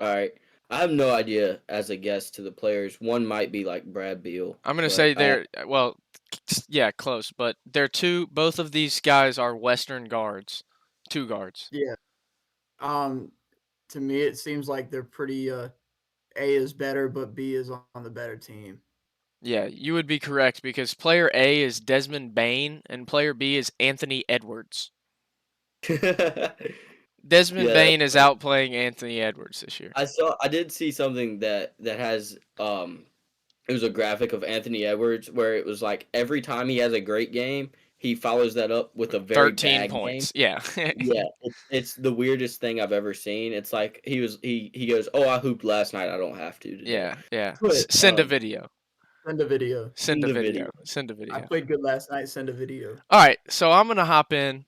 All right. I have no idea as a guess to the players. One might be like Brad Beal, I'm gonna but say they're well, yeah, close, but they're two. Both of these guys are Western guards, two guards. Yeah. Um, to me, it seems like they're pretty. A is better, but B is on the better team. Yeah, you would be correct because player A is Desmond Bain and player B is Anthony Edwards. yeah, Desmond that's Bain is funny. outplaying Anthony Edwards this year. I did see something that has it was a graphic of Anthony Edwards where it was like every time he has a great game, he follows that up with a very 13 bad game. points. Yeah. Yeah, it's the weirdest thing I've ever seen. It's like he goes, "Oh, I hooped last night. I don't have to today." Yeah. But Send a video. Send a video. Send a the video. Send a I video. played good last night. Send a video. All right, so I'm gonna hop in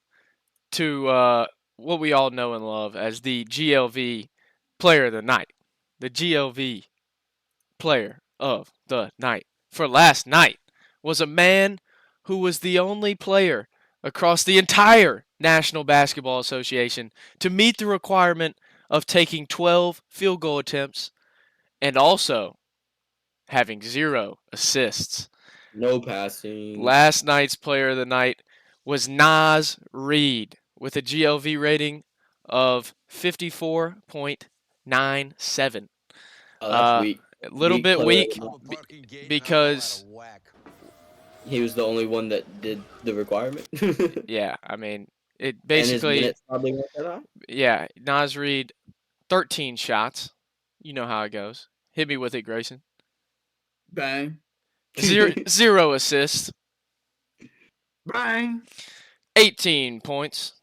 to what we all know and love as the GLV Player of the Night. The GLV Player of the Night for last night was a man who was the only player across the entire National Basketball Association to meet the requirement of taking 12 field goal attempts and also having 0 assists. No passing. Last night's player of the night was Nas Reed with a GLV rating of 54.97. Oh, that's Uh, weak. A little bit player. weak because, He was the only one that did the requirement. yeah, I mean, it And his basically, minutes probably weren't that high. yeah, Nas Reed, 13 shots. You know how it goes. Hit me with it, Grayson. Bang. Zero assists, Bang. 18 points.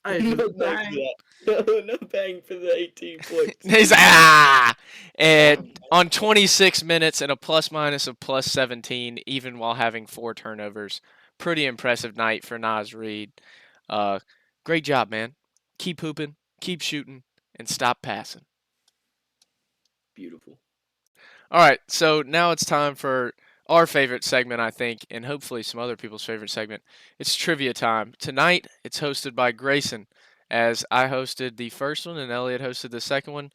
Hey, No bang bang. for that. No bang for the 18 points. He's and on 26 minutes and a plus minus of plus 17, even while having 4 turnovers. Pretty impressive night for Nas Reed. Great job, man. Keep hooping, keep shooting, and stop passing. Beautiful. All right, so now it's time for our favorite segment, I think, and hopefully some other people's favorite segment. It's trivia time. Tonight, it's hosted by Grayson, as I hosted the first one and Elliot hosted the second one.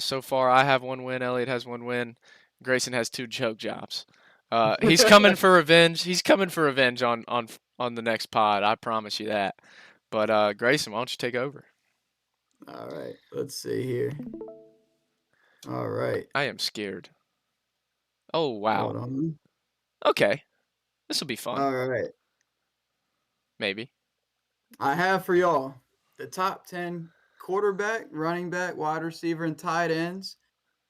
So far, I have 1 win. Elliot has 1 win. Grayson has 2 choke jobs. He's coming for revenge. He's coming for revenge on the next pod. I promise you that. But Grayson, why don't you take over? All right. Let's see here. All right. I am scared. Oh wow. Hold on. Okay, this will be fun. All right. Maybe. I have for y'all the top 10 quarterback, running back, wide receiver, and tight ends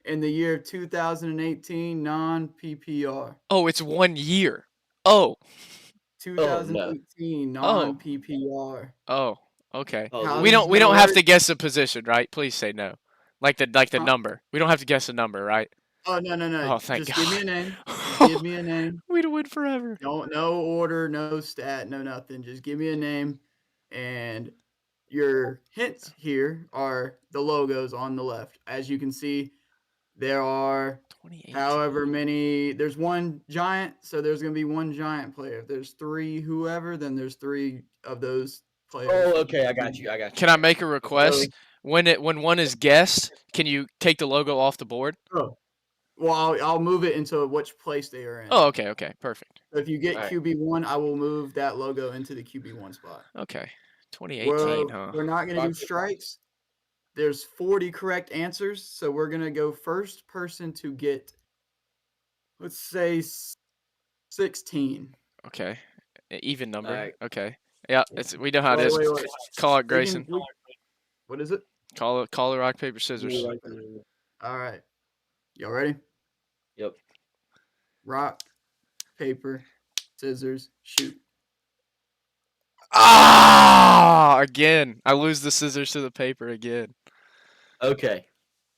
in the year of 2018 non-PPR. Oh, it's 1 year. Oh. 2018 non-PPR. Oh. Okay. Oh, How We does don't that have work? to guess the position, right? Please say no. Like the Huh? number. We don't have to guess a number, right? Oh, no. Oh, thank Just God. give me a name. Just give me a name. We'd win forever. No order, no stat, no nothing. Just give me a name. And your hints here are the logos on the left. As you can see, there are 2018. however many. There's 1 giant, so there's going to be 1 giant player. If there's 3 whoever, then there's 3 of those players. Oh, okay. I got you. Can I make a request? When one is guessed, can you take the logo off the board? Oh. Well, I'll move it into which place they are in. Oh, okay, perfect. So if you get Alright. QB1, I will move that logo into the QB1 spot. Okay. 2018, huh? We're not going to do strikes. There's 40 correct answers, so we're going to go first person to get, let's say, 16. Okay. Even number. Alright. Okay. Yeah, we know how it is. Wait. Call it, Grayson. What is it? Call it rock, paper, scissors. All right. Y'all ready? Yep. Rock, paper, scissors, shoot. Ah! Again. I lose the scissors to the paper again. Okay.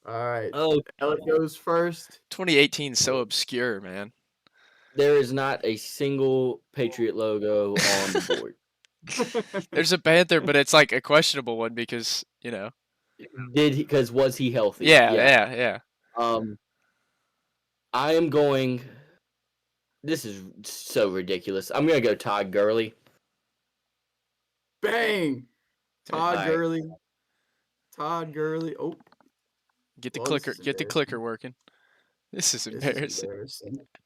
All right. Oh, Elliot goes first. 2018 is so obscure, man. there is not a single Patriot logo on the board. There's a Panther, but it's like a questionable one because, you know. Because was he healthy? Yeah. I am going. This is so ridiculous. I'm gonna go Todd Gurley. Bang! Todd Alright. Gurley. Todd Gurley. Oh, Get the Well, this clicker. is Get the clicker working. This is embarrassing.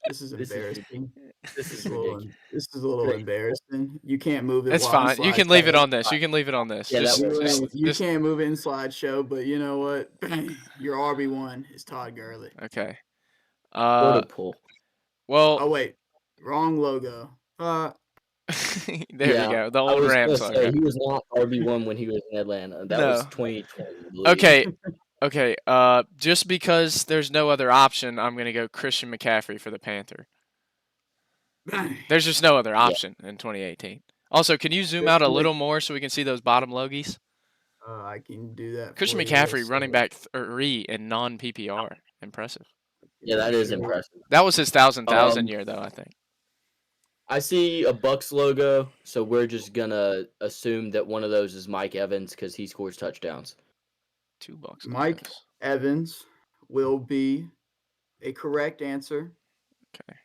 This is This is- embarrassing. This is This is a little, ridiculous. this is a little Great. embarrassing. You can't move it. It's while I'm fine. You can leave it slideshow. on this. You can leave it on this. Yeah, that Just, works. You just- can't move it in slideshow, but you know what? Bang! Your RB1 is Todd Gurley. okay. What a pull. Well, Oh wait, wrong logo. there Yeah, we go. The I old was Rams gonna say, logo. he was not RB1 when he was in Atlanta. That was No. 2020. I believe. Okay. Just because there's no other option, I'm gonna go Christian McCaffrey for the Panther. Bang! There's just no other option in 2018. Also, can you zoom out a little more so we can see those bottom logies? I can do that. Christian for you. McCaffrey, Let's running see. back 3 in non-PPR. Impressive. Yeah, that is impressive. That was his 1,000 Um, year, though, I think. I see a Bucks logo, so we're just gonna assume that one of those is Mike Evans because he scores touchdowns. 2 Bucks Mike logos. Evans will be a correct answer, Okay.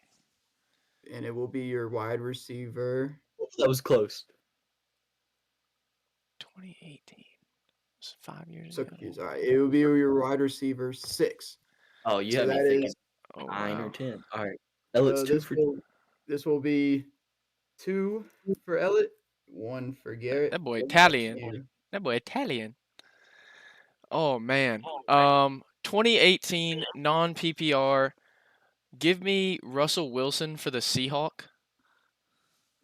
and it will be your wide receiver. That was close. 2018. Was 5 years So ago. confused. All right, it will be your wide receiver 6. Oh, you So had me that thinking is 9 or wow. 10. All right. Elliot's 2 for. this will be 2 for Elliot, 1 for Garrett. That boy Back to Italian. you. That boy Italian. Oh, man. 2018 non-PPR. Give me Russell Wilson for the Seahawk.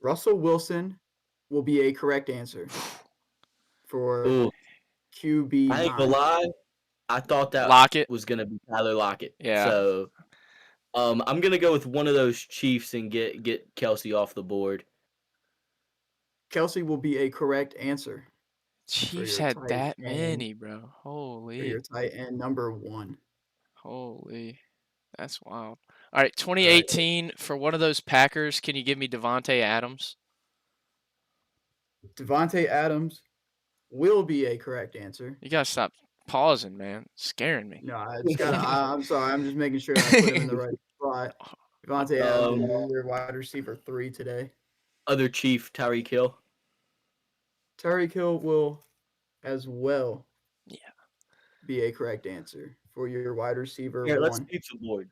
Russell Wilson will be a correct answer for Ooh, QB9. I ain't gonna lie. I thought that Lockett. was gonna be Tyler Lockett. Yeah. So, I'm gonna go with one of those Chiefs and get Kelsey off the board. Kelsey will be a correct answer Chiefs your had tight that end. many, bro. for your Holy. tight end number 1. Holy. That's wild. All right, 2018 for one of those Packers. Can you give me Devontae Adams? Devontae Adams will be a correct answer. You gotta stop pausing, man. Scaring me. No, I just gotta. I'm sorry. I'm just making sure I put him in the right spot. Devontae Adams will be your wide receiver 3 today. Other Chief, Tyreek Hill. Tyreek Hill will as well Yeah. be a correct answer for your wide receiver Here, let's 1. sweep the board.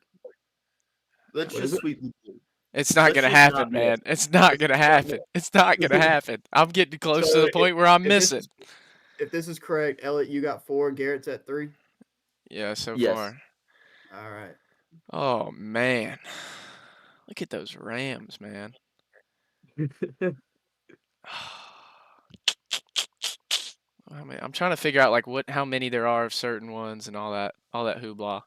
Let's What just is it? sweep the board. It's not Let's gonna just happen, not man. miss. It's not Let's gonna just not happen. It's not gonna happen. I'm getting close to So the point where I'm if this missing. If this is correct, Elliot, you got 4. Garrett's at 3. Yeah, so Yes. far. All right. Oh man. Look at those Rams, man. I'm trying to figure out like how many there are of certain ones and all that hoopla.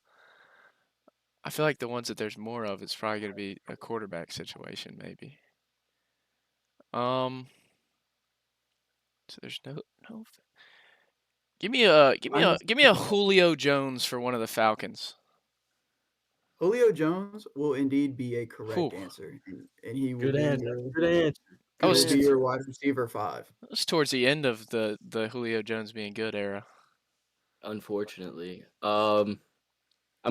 I feel like the ones that there's more of, it's probably gonna be a quarterback situation, maybe. So there's no. Give me a Julio Jones for one of the Falcons. Julio Jones will indeed be a correct Whew. answer, and he will Good be answer. Good answer. That he was will be your wide receiver 5. That was towards the end of the Julio Jones being good era. Unfortunately. I'm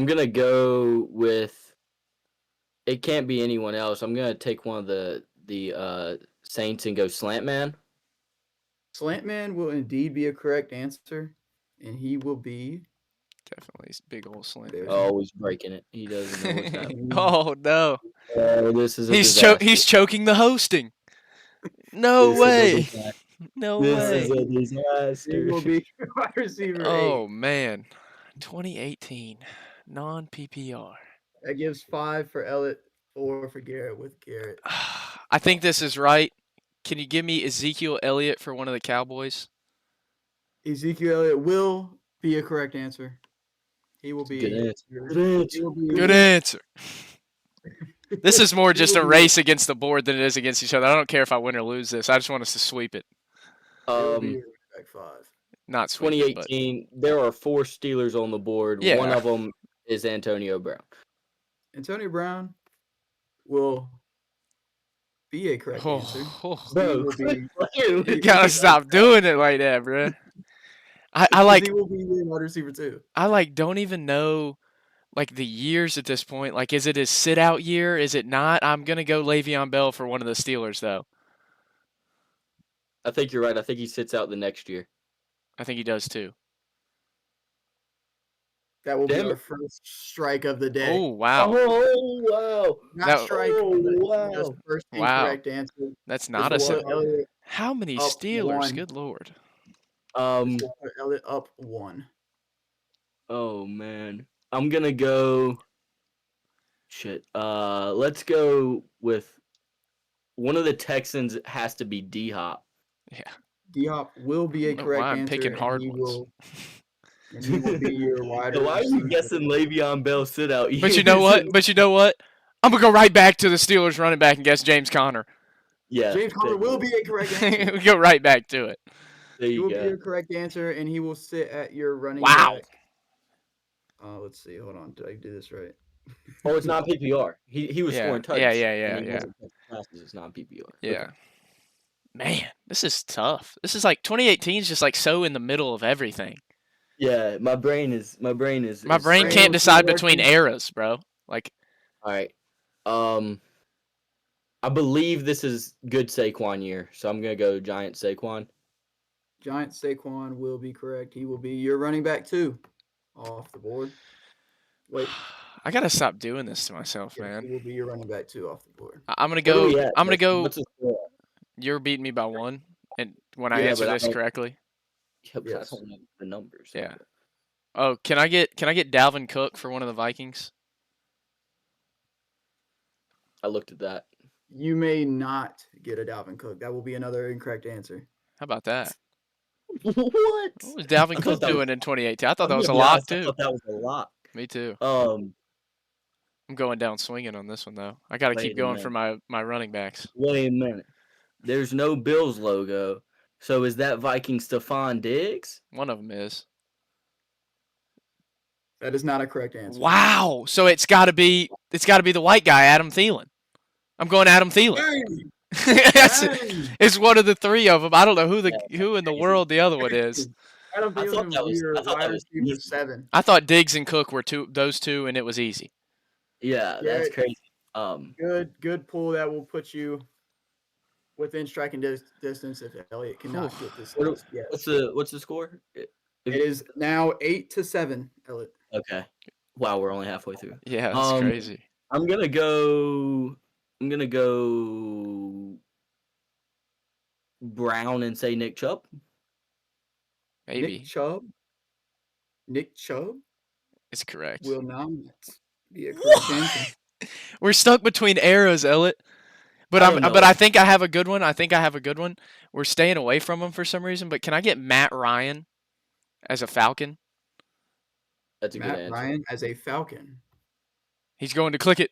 gonna go with. It can't be anyone else. I'm gonna take one of the Saints and go Slant Man. Slant Man will indeed be a correct answer, and he will be. Definitely big old slant. There's Oh, he's breaking it. He doesn't know what's happening. Oh no. Oh, this is a He's disaster. he's choking the hosting. No This is a way. disaster. No This way. is a he disaster. will be your wide receiver 8. Oh man. 2018 non PPR. That gives 5 for Elliot, 4 for Garrett with Garrett. I think this is right. Can you give me Ezekiel Elliott for one of the Cowboys? Ezekiel Elliott will be a correct answer. He will be. Good answer. your- Good answer. he will be- Good answer. This is more he just a will be- race against the board than it is against each other. I don't care if I win or lose this. I just want us to sweep it. It will be your back 5. Not sweep it, but 2018. There are 4 Steelers on the board. Yeah. One of them is Antonio Brown. Antonio Brown will be a correct answer. Bro, He will be- you gotta stop doing it like that, bro. I like He will be your wide receiver 2. I like don't even know like the years at this point. Like, is it his sit out year? Is it not? I'm gonna go Le'Veon Bell for one of the Steelers though. I think you're right. I think he sits out the next year. I think he does too. That will Damn be it. our first strike of the day. Oh wow. Oh, wow. Not that- strike, Oh, but just wow. first Wow. incorrect answer. That's not a This will sit. put Elliot- How many up Steelers? 1. Good lord. this will put Elliot up 1. Oh man. I'm gonna go. Shit. Let's go with one of the Texans. Has to be D Hop. Yeah. D-Hop will be I a don't know correct why I'm answer. picking hard and he ones. will be your wide Why are you receiver. guessing Le'Veon Bell sit out? But you know what? I'm gonna go right back to the Steelers running back and guess James Conner. Yeah. James Conner will be a correct answer. We go right back to it. There He you will be go. your correct answer, and he will sit at your running Wow. back. Let's see. Hold on. Did I do this right? Oh, it's not PPR. He was Yeah, scoring yeah, touchdowns. yeah, And yeah, he yeah. wasn't catching passes. It's not PPR. Yeah. Okay. Man, this is tough. This is like 2018 is just like so in the middle of everything. Yeah, my brain is My brain Brain can't was decide between working. eras, bro. Like, All right. I believe this is good Saquon year, so I'm gonna go Giant Saquon. Giant Saquon will be correct. He will be your running back 2 off the board. Wait, I gotta stop doing this to myself, yes, he man. will be your running back 2 off the board. I'm gonna What are go. we at? I'm gonna go. What's the score? You're beating me by 1, and when I Yeah, answer but I this don't. correctly, Yeah, but I Yes. don't know the numbers. yeah. Oh, can I get Dalvin Cook for one of the Vikings? I looked at that. You may not get a Dalvin Cook. That will be another incorrect answer. How about that? What? What was Dalvin I Cook thought that was. doing in 2018? I thought I'm that was gonna a be lock honest. I too. thought that was a lot. Me too. I'm going down swinging on this one though. I gotta keep Wait a going for minute. my running backs. Wait a minute. There's no Bills logo. So is that Viking Stephon Diggs? One of them is. That is not a correct answer. Wow. So it's gotta be the white guy, Adam Thielen. I'm going Adam Thielen. Dang, It's one of the 3 of them. I don't know who Yeah, who in the crazy. world the other one is. Adam I thought Thielen that will be was. your I thought wide that was receiver easy. 7. I thought Diggs and Cook were those two, and it was easy. Yeah, that's crazy. Good pull. That will put you within striking distance if Elliott cannot Oof. get this What, list yet. what's the score? It is now 8-7, Elliott. Okay. Wow, we're only halfway through. Yeah, that's crazy. I'm gonna go Brown and say Nick Chubb. Maybe. Nick Chubb It's correct. will not be a correct answer. We're stuck between eras, Elliot. But I don't know. I think I have a good one. We're staying away from him for some reason, but can I get Matt Ryan as a Falcon? That's a good Matt answer. Ryan as a Falcon. He's going to click it.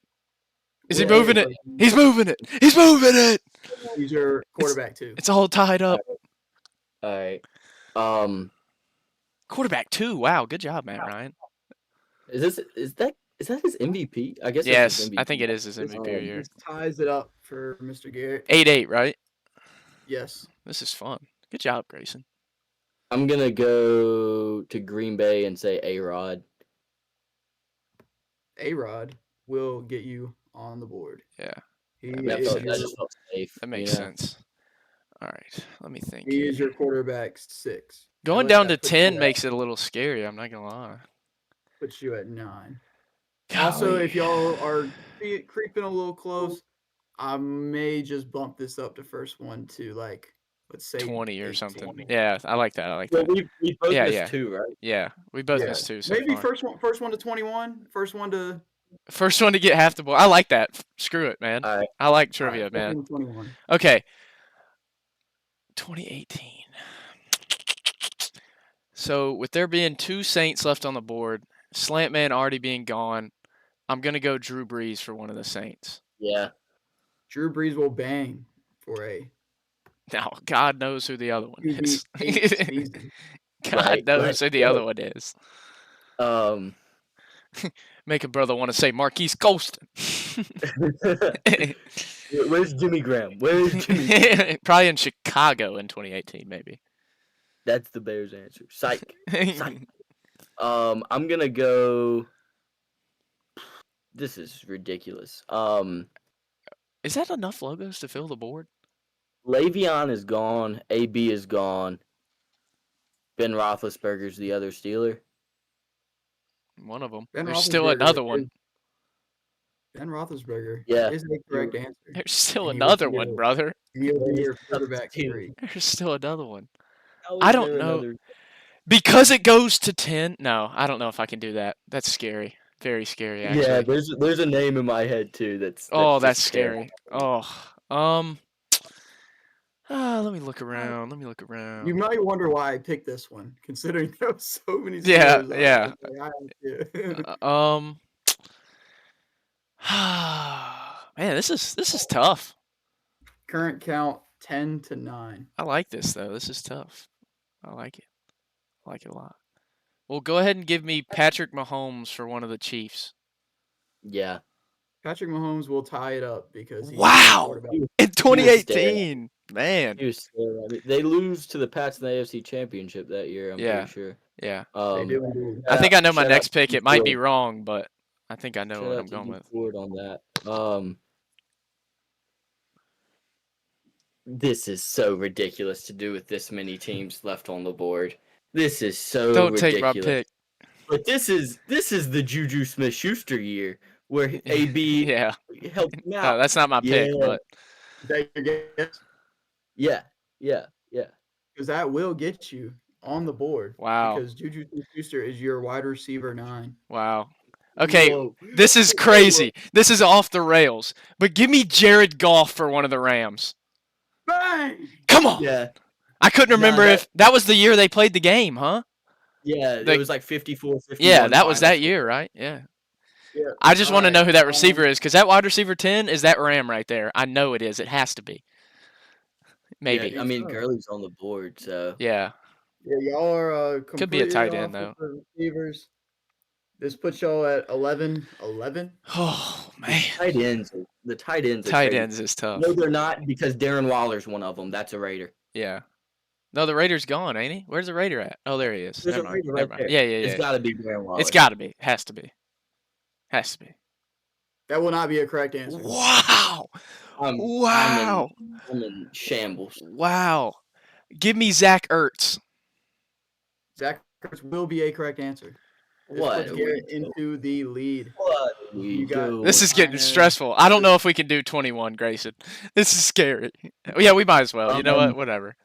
Is he Yeah, moving it? He's moving it. He's moving it. He's your quarterback 2. It's all tied up. All right. Quarterback 2. Wow, good job, Matt Ryan. Is that his MVP? I guess. Yes, That's his MVP. I think it is his MVP year. This ties it up for Mr. Garrett. 8-8, right? Yes. This is fun. Good job, Grayson. I'm gonna go to Green Bay and say A-Rod. A-Rod will get you on the board. Yeah. That just felt safe. That makes sense. All right, let me think. He is your quarterback 6. Going down to 10 makes it a little scary. I'm not gonna lie. Puts you at 9. Golly. Also, if y'all are creeping a little close, I may just bump this up to first one to like, let's say 20 or 18. something. Yeah, I like that. Well, we both missed 2, right? Yeah, we both missed 2. So maybe far. first one to 21. First one to get half the ball. I like that. Screw it, man. All right. I like trivia, man. 21. Okay. 2018. So with there being 2 Saints left on the board, Slant Man already being gone, I'm gonna go Drew Brees for one of the Saints. Yeah. Drew Brees will bang for a. Now, God knows who the other one is. God knows who the other one is. Make a brother want to say Marquise Colston. Where's Jimmy Graham? Probably in Chicago in 2018, maybe. That's the Bears' answer. Psych. Psych. I'm gonna go. This is ridiculous. Is that enough logos to fill the board? Le'Veon is gone. AB is gone. Ben Roethlisberger's the other Steeler. One of them. Ben There's still another one. Ben Roethlisberger Yeah. is the correct answer. There's still another one, brother. He'll be your quarterback 3. There's still another one. How is I don't there know. another- Because it goes to 10? No, I don't know if I can do that. That's scary. Very scary, actually. Yeah, there's a name in my head too. That's that's just scary. Let me look around. You might wonder why I picked this one, considering there were so many. Yeah, Steelers. yeah. Man, this is tough. Current count 10-9. I like this though. This is tough. I like it. I like it a lot. Well, go ahead and give me Patrick Mahomes for one of the Chiefs. Yeah. Patrick Mahomes will tie it up because he's the Wow. quarterback. In He was 2018, man. He was still, I mean, they lose to the Pats in the AFC Championship that year. I'm Yeah. pretty sure. Yeah. They do indeed. I think I know my shout out next to pick. D It might be Ford. wrong, but I think I know Shout what out I'm to going D with. Ford on that. This is so ridiculous to do with this many teams left on the board. This is so Don't take my ridiculous. pick. But this is the Juju Smith-Schuster year where AB Yeah. helped him No, out. that's not my pick, but Is that your guess? Yeah. Because that will get you on the board. wow. Because Juju Smith-Schuster is your wide receiver 9. Wow. Okay, Whoa. this is crazy. This is off the rails. But give me Jared Goff for one of the Rams. Bang! Come on. Yeah. I couldn't Nah, remember if that was the year they played the game, huh? Yeah, it was like 54-51 Yeah, that was final that score. year, right? Yeah. Yeah. I just want to know who that receiver um, is, because that wide receiver 10 is that Ram right there. I know it is. It has to be. Maybe. Yeah, I mean Gurley's on the board, so Yeah. Yeah, y'all are Could be a completely tight end, off though. with the receivers. This puts y'all at 11-11. Oh, the man. tight ends are Tight crazy. ends is tough. No, they're not because Darren Waller's one of them. That's a Raider. Yeah. No, the Raider's gone, ain't he? Where's the Raider at? Oh, there he is. There's Never a mind. Raider Never right mind. there. Yeah. It's got to be Darren Waller. It's got to be. Has to be. Has to be. That will not be a correct answer. Wow. Wow. I'm in shambles. Wow. Give me Zach Ertz. Zach Ertz will be a correct answer. This What? puts Garrett into the lead. What? You got This is getting Niners. stressful. I don't know if we can do 21, Grayson. This is scary. Yeah, we might as well. You know what? Whatever.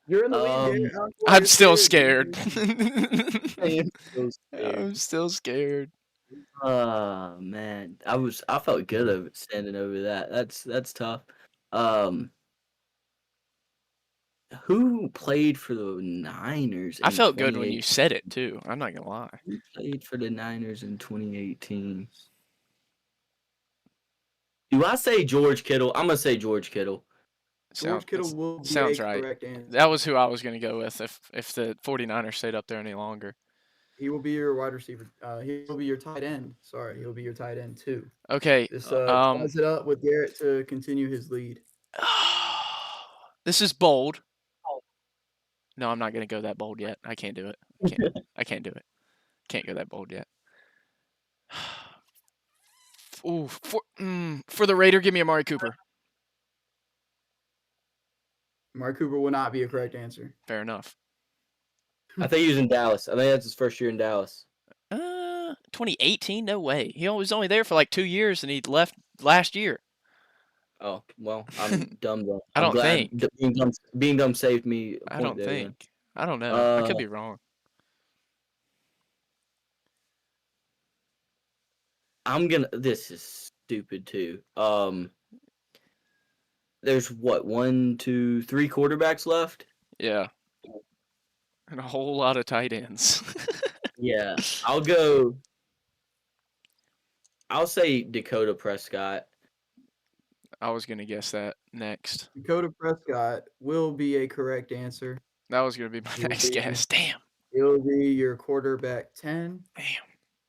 You're in the lead, Garrett. I'm still scared. I'm still scared. Oh man, I felt good of it standing over that. That's tough. Who played for the Niners? I felt good when you said it too. I'm not gonna lie. Who played for the Niners in 2018? Do I say George Kittle? I'm gonna say George Kittle. George Kittle will be sounds a right. correct answer. That was who I was gonna go with if the 49ers stayed up there any longer. He will be your wide receiver. He will be your tight end. Sorry, he'll be your tight end too. Okay. This ties it up with Garrett to continue his lead. This is bold. No, I'm not gonna go that bold yet. I can't do it. I can't do it. Can't go that bold yet. Ooh, for the Raider, give me Amari Cooper. Amari Cooper will not be a correct answer. Fair enough. I think he was in Dallas. I think that's his first year in Dallas. 2018? No way. He was only there for like 2 years, and he left last year. Oh well, I'm dumb though. I don't think being dumb saved me a point I don't there. think. I don't know. I could be wrong. This is stupid too. There's what 1, 2, 3 quarterbacks left. Yeah. And a whole lot of tight ends. Yeah, I'll say Dakota Prescott. I was gonna guess that next. Dakota Prescott will be a correct answer. That was gonna be my next guess. Damn. He'll be your quarterback 10. Damn.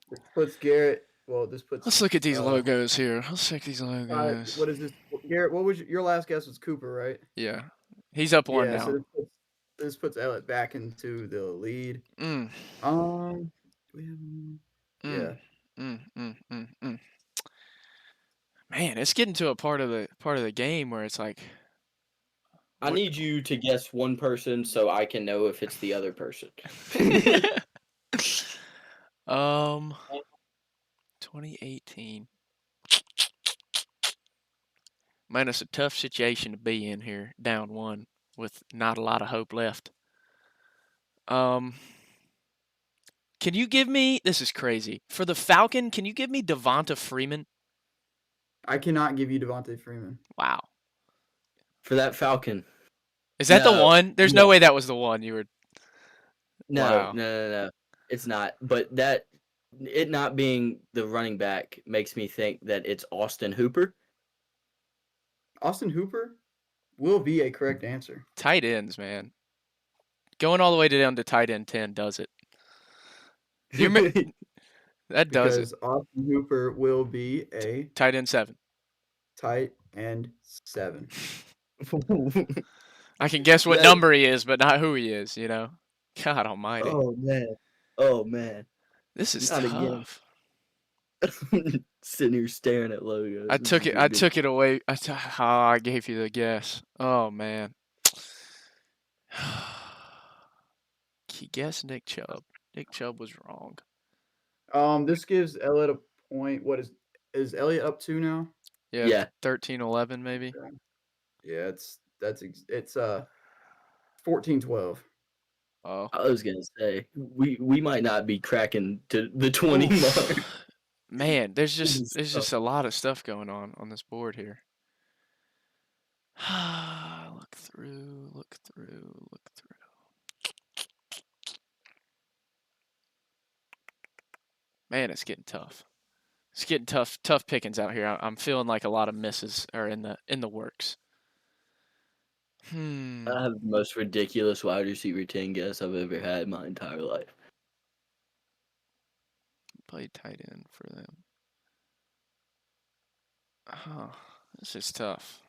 This puts Garrett. Well, this puts. Let's look at these logos here. Let's check these logos. What is this, Garrett? What was your last guess? Was Cooper, right? Yeah, he's up one now. So this puts Elliott back into the lead. Mm. Yeah. Man, it's getting to a part of the game where it's like. I need you to guess one person so I can know if it's the other person. 2018. Man, it's a tough situation to be in here, down one with not a lot of hope left. Can you give me? This is crazy. For the Falcon, can you give me Devonta Freeman? I cannot give you Devonta Freeman. Wow. For that Falcon. Is that the one? There's no way that was the one you were. No, Wow. no. It's not. But it not being the running back makes me think that it's Austin Hooper. Austin Hooper will be a correct answer. Tight ends, man. Going all the way down to tight end 10 does it. That does it. because Austin Hooper will be a Tight end 7. tight end 7. I can guess what That- number he is, but not who he is, you know? God almighty. oh man. Oh man. This is Not again. tough. Sitting here staring at logos. I This took is it. I ridiculous. took it away. I gave you the guess. Oh man. He guessed Nick Chubb. Nick Chubb was wrong. This gives Elliott a point. What is Elliott up to now? Yeah. Yeah. 13-11 maybe. Yeah, it's 14-12. Oh. I was gonna say we might not be cracking to the 20 mark. Man, there's is just a lot of stuff going on this board here. Look through. Man, it's getting tough. It's getting tough pickings out here. I'm feeling like a lot of misses are in the works. I have the most ridiculous wide receiver 10 guess I've ever had in my entire life. Played tight end for them. Oh, this is tough.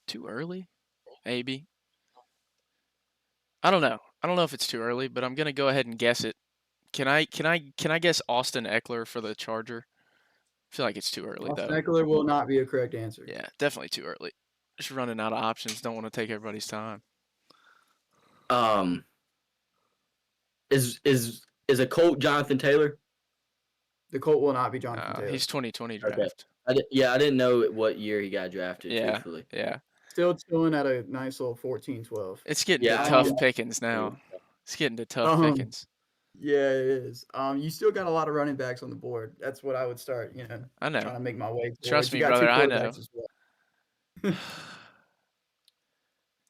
Too early? Maybe. I don't know. I don't know if it's too early, but I'm gonna go ahead and guess it. Can I guess Austin Eckler for the Charger? I feel like it's too early Austin though. Eckler will not be a correct answer. Yeah, definitely too early. Just running out of options. Don't want to take everybody's time. Is a Colt Jonathan Taylor? The Colt will not be Jonathan Taylor. He's 2020 Okay. draft. I didn't know what year he got drafted. Yeah, Truthfully, yeah. Still chilling at a nice little 14-12. It's getting Yeah, to I tough did. pickings now. It's getting to tough Um, pickings. Yeah, it is. You still got a lot of running backs on the board. That's what I would start, I know. trying to make my way towards. Trust me, you got brother, two I know. quarterbacks as well.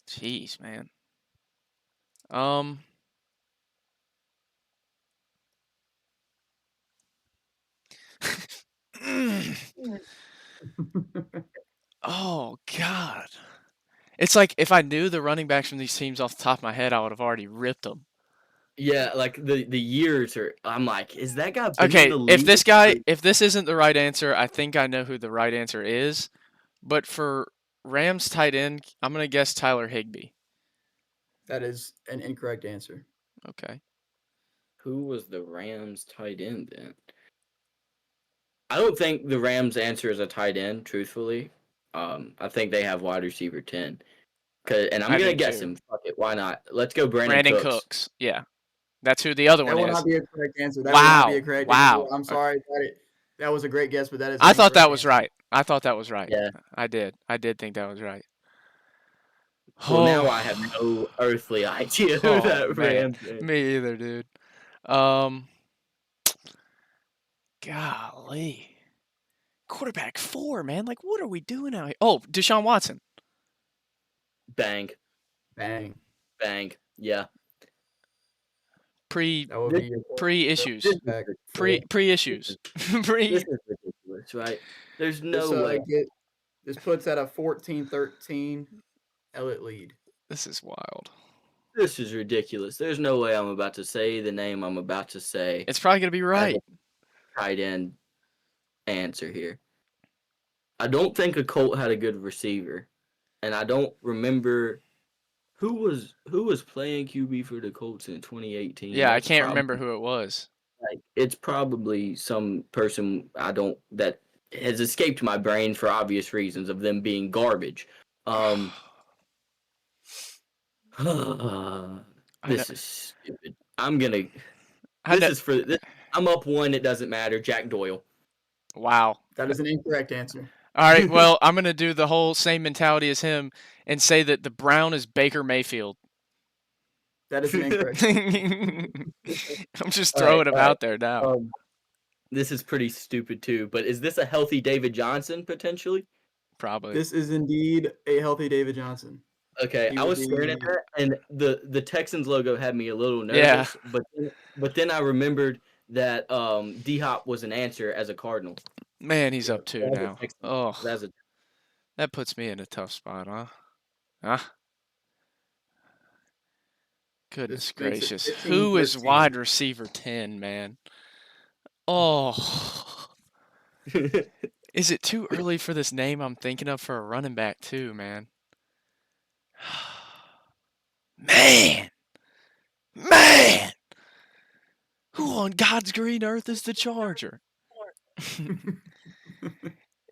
Jeez, man. Oh God. It's like if I knew the running backs from these teams off the top of my head, I would have already ripped them. Yeah, like the years are. I'm like, is that guy been in Okay, the league? if this isn't the right answer, I think I know who the right answer is. But for Rams tight end, I'm gonna guess Tyler Higbee. That is an incorrect answer. Okay. Who was the Rams tight end then? I don't think the Rams answer is a tight end. Truthfully, I think they have wide receiver 10. And I'm I gonna do guess too. him. Fuck it, why not? Let's go, Brandon Brandon Cooks. Cooks. Yeah. That's who the other That one will is. not be a correct answer. That will not be a correct Wow. answer. I'm sorry. That was a great guess, but that is. I thought that incorrect was answer. right. I thought that was right. Yeah. I did think that was right. Well, now I have no earthly idea who that man. Rams is. Me either, dude. Golly. Quarterback 4, man. Like, what are we doing out here? Oh, Deshaun Watson. Bang, Bang. bang. Yeah. That would be Pre-issues. back. Pre-issues. This is ridiculous, right? There's no way. This puts at a 14-13 Elliott lead. This is wild. This is ridiculous. There's no way I'm about to say the name I'm about to say. It's probably gonna be right. Tight end answer here. I don't think a Colt had a good receiver, and I don't remember who was playing QB for the Colts in 2018. Yeah, I can't remember who it was. Like, it's probably some person that has escaped my brain for obvious reasons of them being garbage. This is stupid. I'm up 1. It doesn't matter. Jack Doyle. Wow. That is an incorrect answer. All right. Well, I'm gonna do the whole same mentality as him and say that the Brown is Baker Mayfield. That is an incorrect. I'm just throwing him out there now. This is pretty stupid too. But is this a healthy David Johnson potentially? Probably. This is indeed a healthy David Johnson. Okay, I was staring at that, and the Texans logo had me a little nervous. Yeah. But then I remembered that D-Hop was an answer as a Cardinal. Man, he's up 2 now. Oh, That's that puts me in a tough spot, huh? Goodness This makes it gracious. 15, Who is 13. wide receiver 10, man? Oh. Is it too early for this name I'm thinking of for a running back, too, man? Man! Man! Who on God's green earth is the Charger?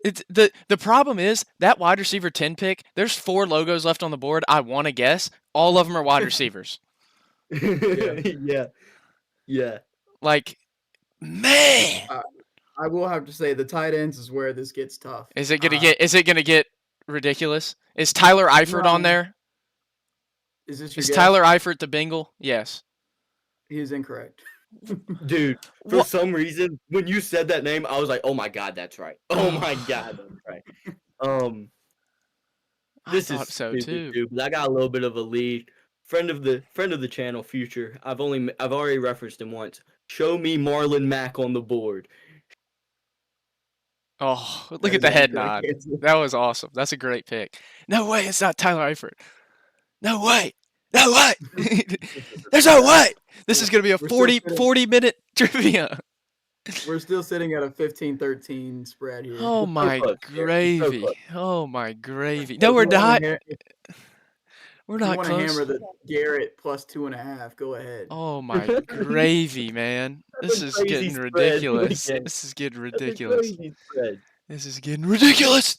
It's the problem is that wide receiver 10 pick, there's 4 logos left on the board. I want to guess. All of them are wide receivers. Yeah. Yeah. Like, man. I will have to say the tight ends is where this gets tough. Is it gonna get ridiculous? Is Tyler Eifert on No. there? Is this your Is guess? Tyler Eifert the Bengal? Yes. He is incorrect. Dude, for What? some reason, when you said that name, I was like, "Oh my god, that's right! Oh my god, that's right!" This I is thought so stupid, too. dude. But I got a little bit of a lead. Friend of the channel, Future. I've already referenced him once. Show me Marlon Mack on the board. Oh, look That at is the an head incorrect nod. answer. That was awesome. That's a great pick. No way, it's not Tyler Eifert. No way. No way. There's no way. This is gonna be a We're still sitting- 40-minute trivia. We're still sitting at a 15-13 spread here. Oh my close, Derek. So gravy. close. Oh my gravy. If No, you we're wanna not. We're If you not want to close. hammer the Garrett plus 2.5, go ahead. Oh my gravy, man. This is crazy getting spread. ridiculous. Again. This is getting That's a ridiculous. crazy spread. This is getting ridiculous.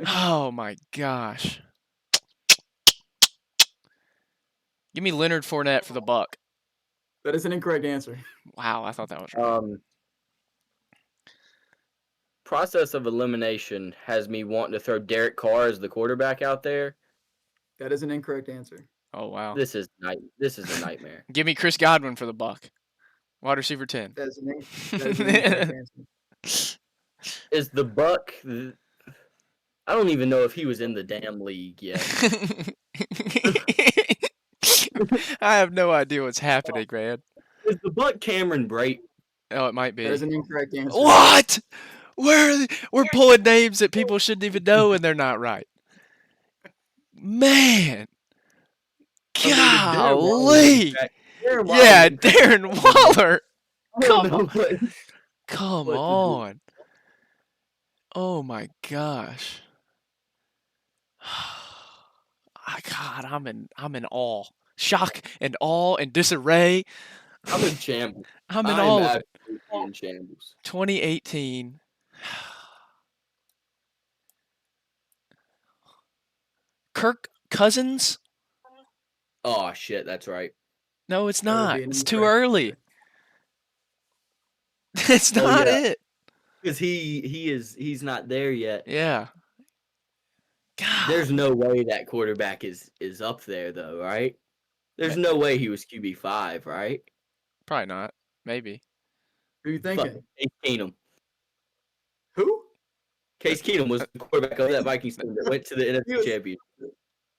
Oh my gosh. Give me Leonard Fournette for the buck. That is an incorrect answer. Wow, I thought that was right. Process of elimination has me wanting to throw Derek Carr as the quarterback out there. That is an incorrect answer. Oh wow. This is a nightmare. Give me Chris Godwin for the buck. Wide receiver 10. That is an incorrect answer. Is the Buck? I don't even know if he was in the damn league yet. I have no idea what's happening, man. Is the Buck Cameron Brate? Oh, it might be. That is an incorrect answer. What? We're pulling names that people shouldn't even know and they're not right. Man. Golly. Yeah, Darren Waller. Come on. Come on. Oh my gosh. God, I'm in awe. Shock and awe and disarray. I'm in shambles. I'm in all of it. absolutely in shambles. 2018. Kirk Cousins? Oh shit, that's right. No, it's That would not. be an It's too incorrect early. It's not yeah. it. Because he's not there yet. Yeah. God. There's no way that quarterback is up there though, right? There's no way he was QB5, right? Probably not. Maybe. Who are you Fuck, thinking? Case Keenum. Who? Case Keenum was the quarterback of that Vikings team that went to the NFC Championship.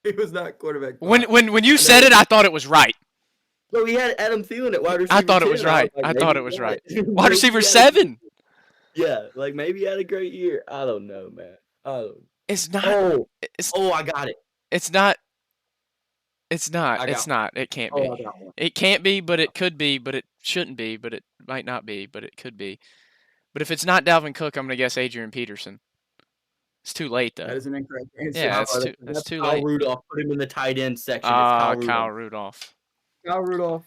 He was not quarterback. When you said it, I thought it was right. No, he had Adam Thielen at wide receiver. I thought it was 10. right. like, I maybe thought it he was had- right. maybe Wide receiver he had- 7. Yeah, like maybe he had a great year. I don't know, man. It's not. Oh, It's I got it. it's not. It's not. I It's got not. It can't Oh, be. I got one. It can't be, but it could be, but it shouldn't be, but it might not be, but it could be. But if it's not Dalvin Cook, I'm gonna guess Adrian Peterson. It's too late though. That is an incorrect answer. Yeah, that's Oh, too. That's too Kyle late. Rudolph. Put him in the tight end section. It's Ah, Kyle Rudolph. Kyle Rudolph. Kyle Rudolph.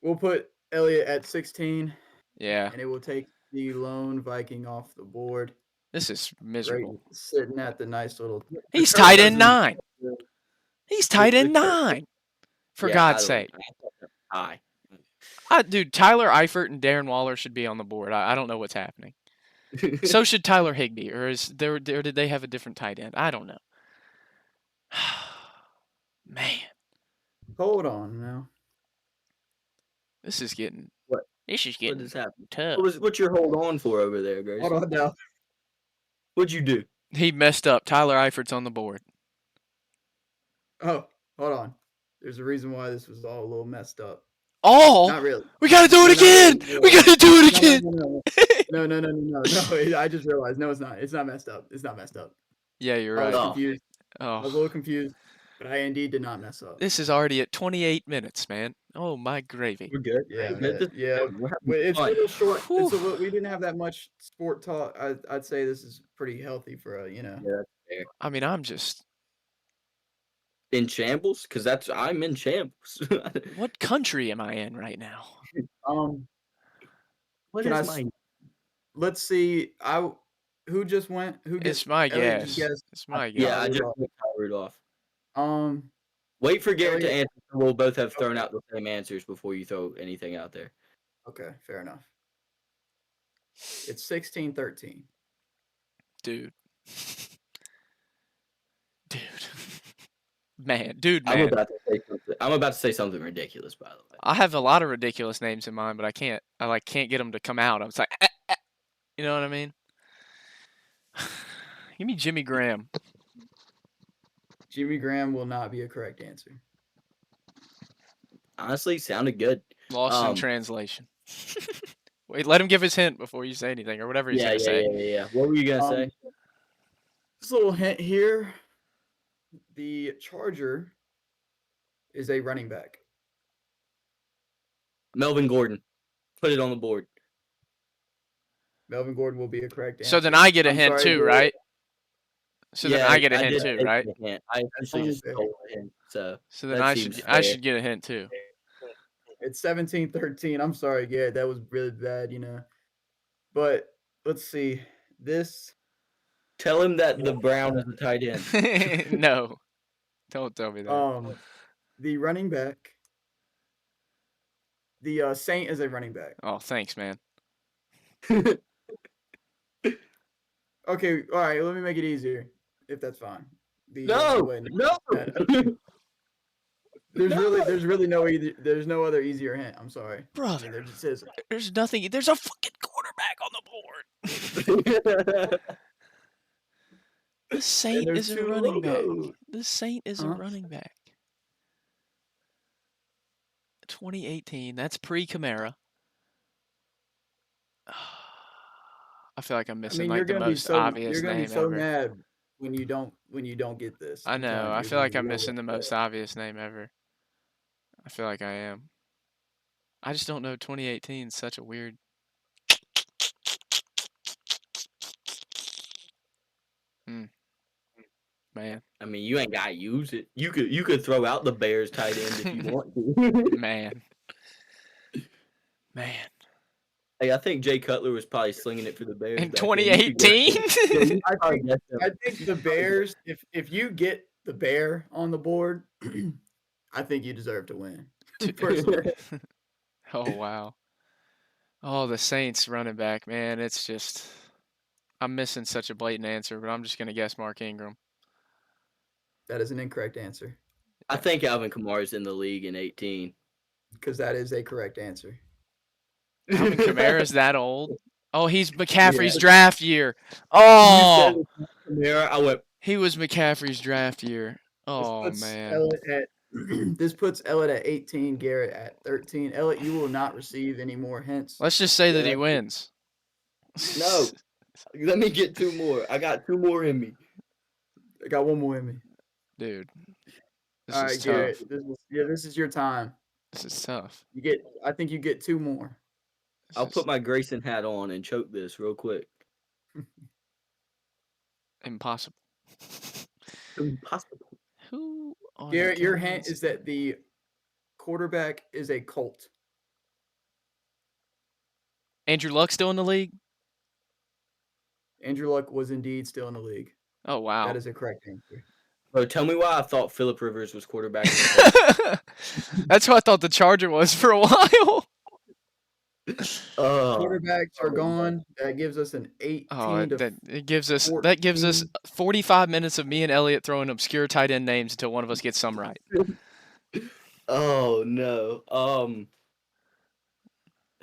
We'll put Elliott at 16, Yeah, and it will take the lone Viking off the board. this is Right, miserable. sitting at the nice little. He's Kirk tight end Cousins- 9. He's tight end 9. For Yeah, God's I sake. don't- High. Dude, Tyler Eifert and Darren Waller should be on the board. I don't know what's happening. So should Tyler Higbee, or did they have a different tight end? I don't know. Man, Hold on now. this is getting. What? This is What getting just happened? tough. What's your hold on for over there, Grace? Hold on now. What'd you do? He messed up. Tyler Eifert's on the board. Oh, hold on. There's a reason why this was all a little messed up. Oh, Not really. we gotta do it No, no, again. no, no, We gotta do it again. No. I just realized. No, it's not. It's not messed up. It's not messed up. Yeah, you're I was right. Oh. confused. I was a Oh, little confused. But I indeed did not mess up. This is already at 28 minutes, man. Oh my gravy. We're good. Yeah, We're good. yeah. We're having Well, it's a fun. little short. It's a Whew. little, we didn't have that much sport talk. I'd say this is pretty healthy for a, Yeah, that's fair. I mean, I'm just. In shambles, because I'm in shambles. What country am I in right now? What Can is I my? let's see. Who just went? Who It's gets? my Elliot just guess. guessed. It's my Yeah, guess. I just Rudolph. went Kyle Rudolph. Um. Wait for Garrett to Elliot- answer. So we'll both have thrown Okay. out the same answers before you throw anything out there. Okay, fair enough. It's 16-13. Dude. Dude. Man, dude, I'm man. about to say something ridiculous, by the way. I have a lot of ridiculous names in mind, but I can't get them to come out. I was like, you know what I mean? Give me Jimmy Graham. Jimmy Graham will not be a correct answer. Honestly, sounded good. Lost in translation. Wait, let him give his hint before you say anything or whatever he's Yeah. gonna say. What were you gonna say? Just a little hint here. The Charger is a running back. Melvin Gordon. Put it on the board. Melvin Gordon will be a correct answer. So then I get a I'm hint sorry, too, Garrett. right? So then I get a hint did too, take right? the hint. I essentially only just fair. stole a hint. So So then that I seems I fair. should get a hint too. It's 17-13. I'm sorry, Garrett. That was really bad, But let's see. This Tell him that the Brown is a tight end. No. Don't tell me that. the running back. The Saint is a running back. Oh, thanks, man. Okay, all right. Let me make it easier, if that's fine. No. There's really there's no other easier hint. I'm sorry, Brother. there just is. There's nothing. There's a fucking quarterback on the board. The Saint there's is a two running back. logos. The Saint is a Uh-huh. running back. 2018. That's pre-Camara. I feel like I'm missing you're like the gonna be most so obvious you're gonna name be so ever. mad when you don't get this. I I'm know. telling you, I you're feel gonna like be I'm real missing the upset. most obvious name ever. I feel like I am. I just don't know. 2018 is such a weird. Man, I mean, you ain't gotta use it. You could throw out the Bears tight end if you want to. man. Hey, I think Jay Cutler was probably slinging it for the Bears In back then. You could guess 2018? him. I think the Bears. If you get the Bear on the board, I think you deserve to win. Personally. Oh, wow. Oh, the Saints running back, man. It's just. I'm missing such a blatant answer, but I'm just going to guess Mark Ingram. That is an incorrect answer. I think Alvin Kamara's in the league in 18. Because that is a correct answer. Alvin Kamara's that old? Oh, he's McCaffrey's Yeah. draft year. You Oh, said Kamara, I went, he was McCaffrey's draft year. This Oh, puts man. Elliot at this puts Elliot at 18, Garrett at 13. Elliot, you will not receive any more hints. Let's just say that he Yeah. wins. no. Let me get two more. I got two more in me. I got one more in me. Dude. This All is right, tough. Garrett. This is your time. This is tough. I think you get two more. I'll put my Grayson hat on and choke this real quick. Impossible. Impossible. Who on the Garrett, your hint Cowboys? is that the quarterback is a Colt. Andrew Luck still in the league? Andrew Luck was indeed still in the league. Oh, wow. That is a correct answer. Bro, tell me why I thought Phillip Rivers was quarterback. That's what I thought the Charger was for a while. Quarterbacks are gone. That gives us an 18 Oh, to that gives us 45 minutes of me and Elliot throwing obscure tight end names until one of us gets some right. Oh no.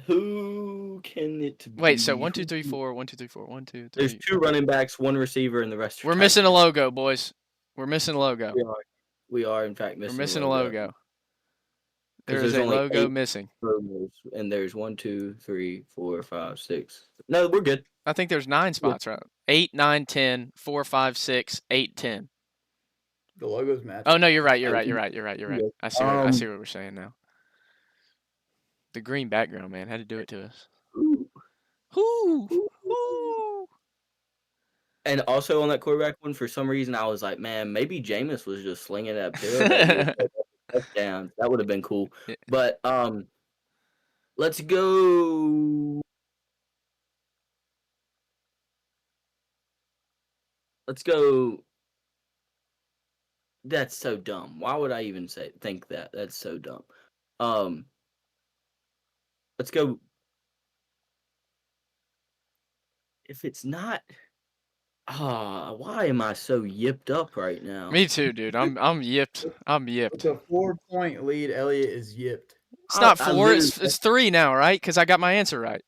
Who can it be? Wait, so 1, 2, 3, 4, 1, 2, 3, 4, 1, 2, 3. There's two running backs, one receiver, and the rest. We're missing a logo, boys. We're missing a logo. We are in fact We're missing. missing a logo. There There's is a only logo 8 missing. promos, and there's 1, 2, 3, 4, 5, 6. No, we're good. I think there's 9 spots, right? 8, 9, 10, 4, 5, 6, 8, 10. The logos match. Oh no, you're right. You're Oh, right. You're right. You're right. You're right. yeah. I see what we're saying now. The green background, man, had to do it to us. Ooh. Whoo! Ooh. Whoo! And also on that quarterback one, for some reason, I was like, man, maybe Jameis was just slinging it upfield. That touchdown. That would have been cool. Yeah. But let's go. Let's go. That's so dumb. Why would I even think that? That's so dumb. Let's go. If it's not, why am I so yipped up right now? Me too, dude. I'm yipped. I'm yipped. It's a 4-point lead. Elliot is yipped. It's not I 4. literally- It's 3 now, right? Because I got my answer right.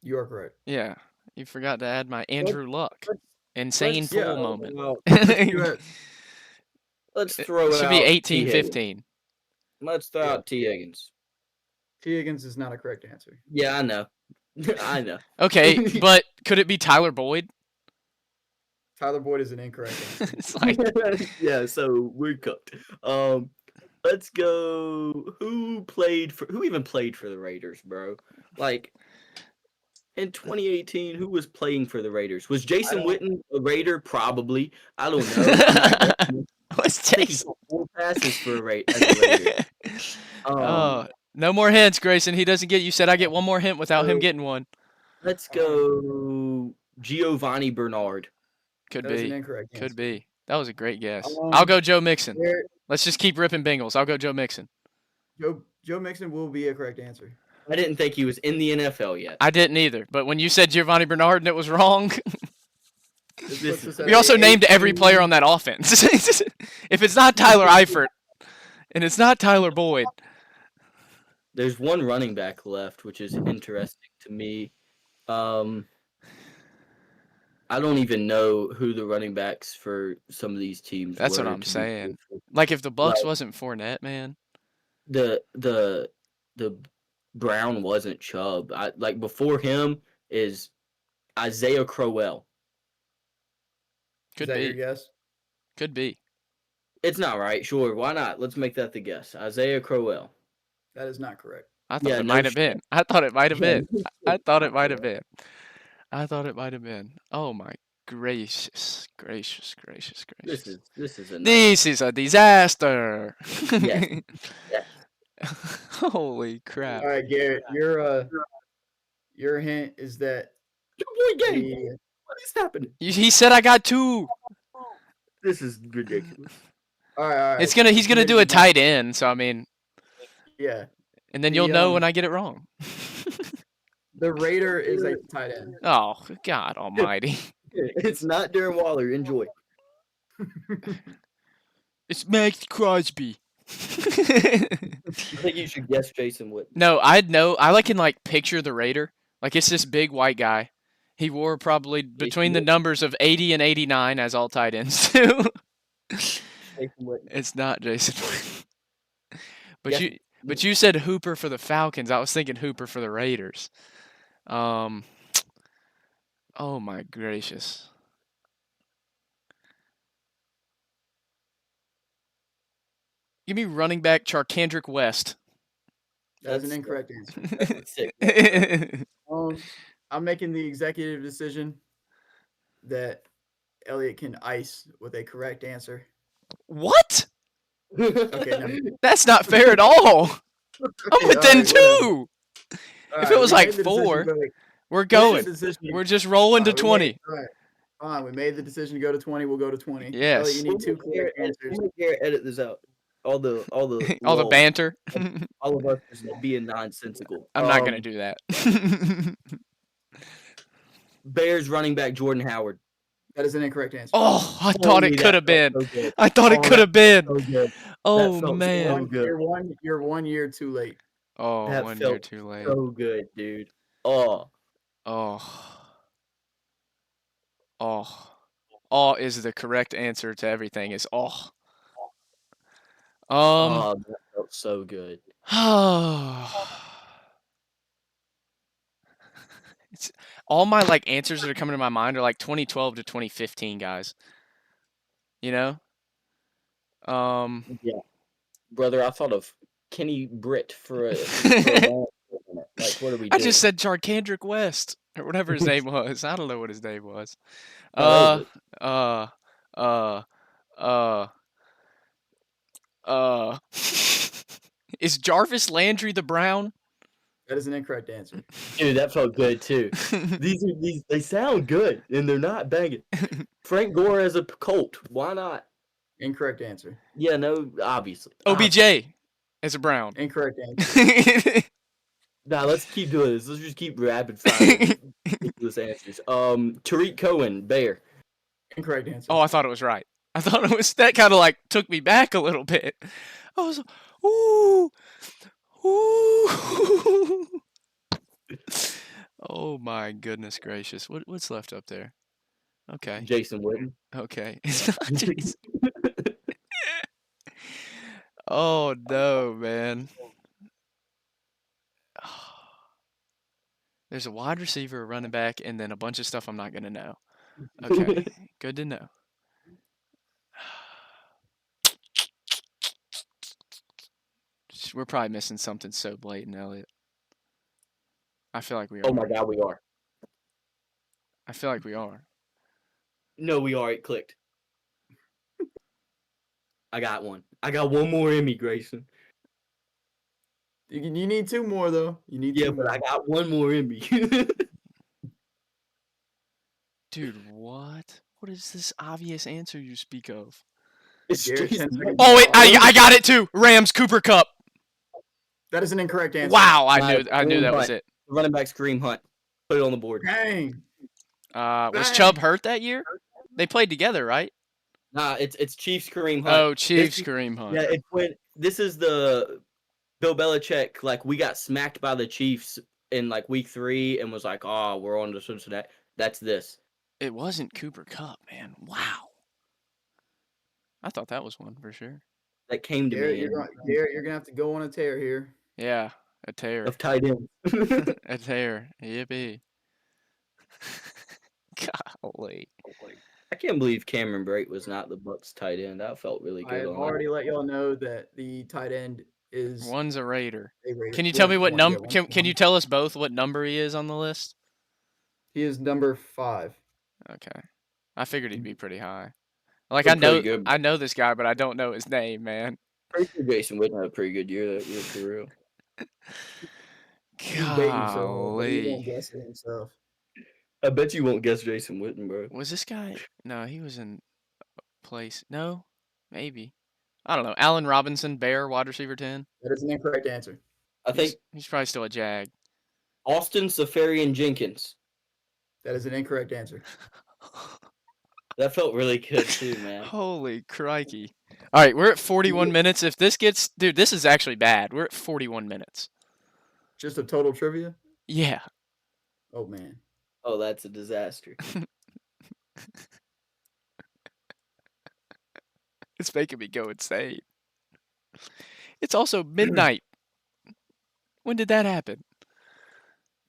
You are correct. Yeah. You forgot to add my Andrew Luck. Insane let's- fool yeah, moment. well, It let's throw it Should out. be T. Higgins. 18-15. Let's throw Yeah. out T. Higgins. T. Higgins is not a correct answer. Yeah, I know. I know. Okay, but could it be Tyler Boyd? Tyler Boyd is an incorrect answer. It's like Yeah, so we're cooked. Let's go. Who even played for the Raiders, bro? Like in 2018, who was playing for the Raiders? Was Jason Witten a Raider? Probably. I don't know. what's I think he Jason? got 4 passes for as a Raider. Oh, no more hints, Grayson. He doesn't get. You said I get one more hint without him getting one. Let's go Giovanni Bernard. Could That is an be. incorrect answer. Could be. That was a great guess. I'll go Joe Mixon. Garrett, Let's just keep ripping Bengals. I'll go Joe Mixon. Joe Mixon will be a correct answer. I didn't think he was in the NFL yet. I didn't either. But when you said Giovanni Bernard and it was wrong, This This puts is- us at we also a named every 18 player on that offense. If it's not Tyler Eifert and it's not Tyler Boyd, There's one running back left, which is interesting to me. I don't even know who the running backs for some of these teams that's were. what I'm to be saying. truthful. Like if the Bucks Like- wasn't Fournette, man. The Brown wasn't Chubb. Like before him is Isaiah Crowell. Could Is that your be. guess? Could be. It's not right. Sure, why not? Let's make that the guess. Isaiah Crowell. That is not correct. I thought Yeah, it no might have shit. been. I thought it might have Yeah, been. no I shit. thought it might have been. I thought it might have been. Oh my gracious, gracious, gracious, gracious. This is a This is a disaster. Yes. Yes. Holy crap. All right, Garrett, your hint is that Your boy game. the What is happening? He said I got 2. This is ridiculous. all right. He's gonna do a tight end, so I mean, Yeah, and then The, you'll know when I get it wrong. the Raider is a tight end. Oh God Almighty! It's not Darren Waller. Enjoy. It's Max Crosby. I think you should guess Jason Witten. No, I'd know. I can like picture the Raider. Like it's this big white guy. He wore probably between the Witten. numbers of 80 and 89 as all tight ends too. Jason Witten. It's not Jason. Witten. But Yeah. you said Hooper for the Falcons. I was thinking Hooper for the Raiders. Oh my gracious. Give me running back Charkandrick West. That is an That's- incorrect answer. That's sick. I'm making the executive decision that Elliot can ice with a correct answer. What? Okay, no. That's not fair at all. I'm Okay, within alright, 2. whatever. If it was we like made the decision 4, to go- we're we made going. the decision- We're just rolling to Alright, we 20. made- alright, fine. We made the decision to go to 20. We'll go to 20. Yes. Elliot, you need 2 correct answers. We'll make Garrett edit this out. All the All the lulls. banter. All of us just being nonsensical. I'm not gonna do that. Bears running back Jordan Howard. That is an incorrect answer. Oh, I thought Holy, it that could have been. felt so good. I thought it Oh, could have been. So good. Oh felt so man. good. You're 1 year too late. Oh, That 1 year felt too late. So good, dude. Oh. Oh. Oh. Oh is the correct answer to everything. Is oh. Oh, that felt so good. all my like answers that are coming to my mind are like 2012 to 2015 guys. You know? Yeah, brother. I thought of Kenny Britt for a long minute. Like, what are we I doing? just said Jarkandrick West or whatever his name was. I don't know what his name was. Oh, that Uh, uh, uh, is Jarvis Landry the Brown? That is an incorrect answer. dude, that felt good too. These they sound good and they're not banging. Frank Gore as a Colt. Why not? Incorrect answer. Yeah, no, obviously. OBJ as a Brown. Incorrect answer. Nah, let's keep doing this. Let's just keep rapid firing ridiculous answers. Tariq Cohen, Bear. Incorrect answer. Oh, I thought it was right. I thought it was that kind of like took me back a little bit. I was ooh, ooh. Oh my goodness gracious! What's left up there? Okay, Jason Witten. okay. It's not Jason. Oh no, man. There's a wide receiver, a running back, and then a bunch of stuff I'm not gonna know. Okay, good to know. We're probably missing something so blatant, Elliot. I feel like we are. Oh my God, we are. I feel like we are. No, we are. It clicked. I got one. I got one more Emmy, Grayson. You need 2 more though. You need Yeah, 2 but more. I got one more Emmy. Dude, what? What is this obvious answer you speak of? It's Garrett, Jason 10 Witten. seconds. Oh wait, I got it too. Rams Cooper Cup. That is an incorrect answer. Wow, I Nah, knew Kareem that was Hunt. it. Running back Kareem Hunt. Put it on the board. Dang. Was Dang. Chubb hurt that year? They played together, right? Nah, it's Chiefs Kareem Hunt. Oh, Chiefs Kareem Hunt. Yeah, it's when this is the Bill Belichick. Like, we got smacked by the Chiefs in like week 3 and was like, oh, we're on to Cincinnati. That's this. It wasn't Cooper Cup, man. Wow. I thought that was one for sure. That came to Garrett, me. Garrett, you're gonna have to go on a tear here. Yeah, a tear. Of tight ends. A tear. Yippee. Golly. I can't believe Cameron Brate was not the Bucks tight end. That felt really I good have on already let y'all know that the tight end is One's a Raider. a Raider. Can you tell me what One- yeah, number? one- Can you tell us both what number he is on the list? He is number 5. Okay, I figured he'd be pretty high. Like Looked I know, pretty good. I know this guy, but I don't know his name, man. Pretty sure Jason Witten had a pretty good year that year for real. He's baiting himself, but he Golly. won't guess it himself. I bet you won't guess Jason Witten, bro. Was this guy? No, he was in place. No, maybe. I don't know. Allen Robinson, Bear, wide receiver 10. That is an incorrect answer. I think He's probably still a Jag. Austin Safarian Jenkins. That is an incorrect answer. That felt really good too, man. Holy crikey. All right, we're at 41 minutes. If this gets, dude, this is actually bad. We're at 41 minutes. Just a total trivia? Yeah. Oh man. Oh, that's a disaster. It's making me go insane. It's also midnight. When did that happen?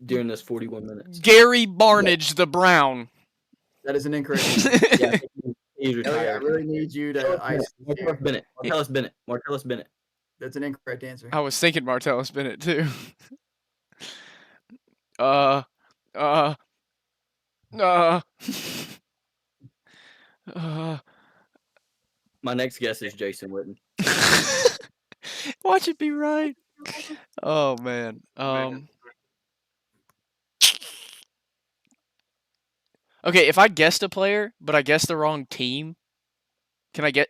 During this 41 minutes. Gary Barnage the Brown. That is an incorrect answer. Yeah, I think he's Elliot, I retired. really need you to ice. Martellus Bennett. Martellus Bennett. Martellus Bennett. That's an incorrect answer. I was thinking Martellus Bennett too. uh. uh, My next guess is Jason Witten. Watch it be right. Oh man. Okay, if I guessed a player, but I guessed the wrong team, can I get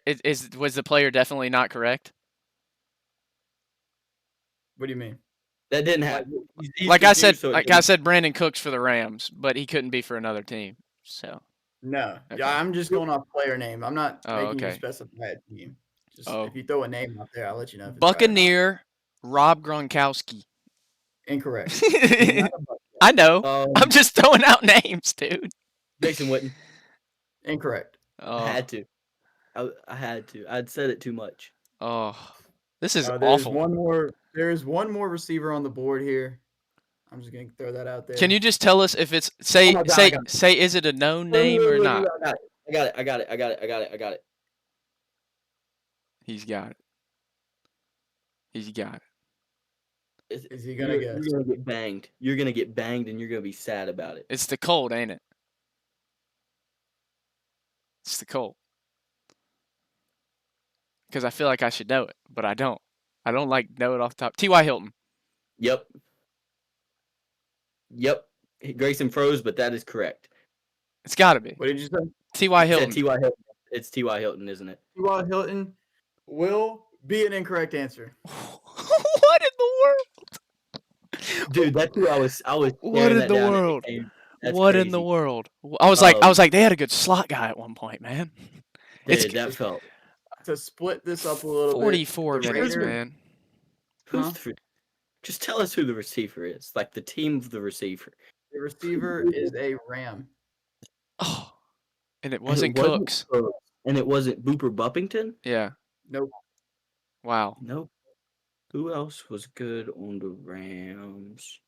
was the player definitely not correct? What do you mean? That didn't happen. He's Like I said, confused, so it like I didn't- said, Brandon Cooks for the Rams, but he couldn't be for another team. So No. Okay. Yeah, I'm just going off player name. I'm not Oh, making you okay. specify a team. Just Oh. if you throw a name out there, I'll let you know if it's right or not. Buccaneer Rob Gronkowski. Incorrect. I know. Um, I'm just throwing out names, dude. Jason Witten. Incorrect. Oh, I had to. I had to. I'd said it too much. oh, this is There's awful. one more. There's one more receiver on the board here. I'm just gonna throw that out there. Can you just tell us if it's say Oh my God, I say got it. say is it a known Wait, name wait, or wait, not? I got it. I got it. I got it. I got it. I got it. I got it. He's got it. He's got it. Is he gonna guess? You're gonna get banged. You're gonna get banged, and you're gonna be sad about it. It's the Colt, ain't it? It's the Colt. Because I feel like I should know it, but I don't. I don't like know it off the top. T.Y. Hilton. Yep. Yep. Grayson froze, but that is correct. It's got to be. What did you say? T.Y. It said Hilton. T.Y. Hilton. It's T.Y. Hilton, isn't it? T.Y. Hilton will be an incorrect answer. What in the world? Dude, that's who I was. What staring in that the down and it world? came- That's What in the crazy. world? I was like, they had a good slot guy at one point, man. It's Dude, that felt. To split this up a little 44 bit, the minutes, Raiders- man. Who's Huh? Just tell us who the receiver is. Like the team of the receiver. The receiver is a Ram. Oh, and it And wasn't Cooks. And it wasn't Booper Buppington? Yeah. Nope. Wow. Nope. Who else was good on the Rams?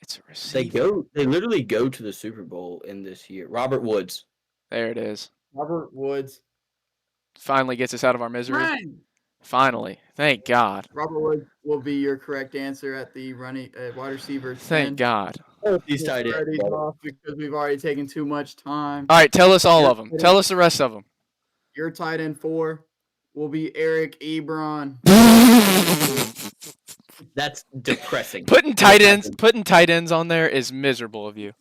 It's a receiver. They literally go to the Super Bowl in this year. Robert Woods. There it is. Robert Woods. Finally gets us out of our misery. Rang! Finally. Thank God. Robert Woods will be your correct answer at the running wide receiver 10. Thank God. Oh, these tight ends. Already off because we've already taken too much time. All right, tell us all You're of them. kidding. Tell us the rest of them. Your tight end 4 will be Eric Ebron. That's depressing. putting tight ends on there is miserable of you.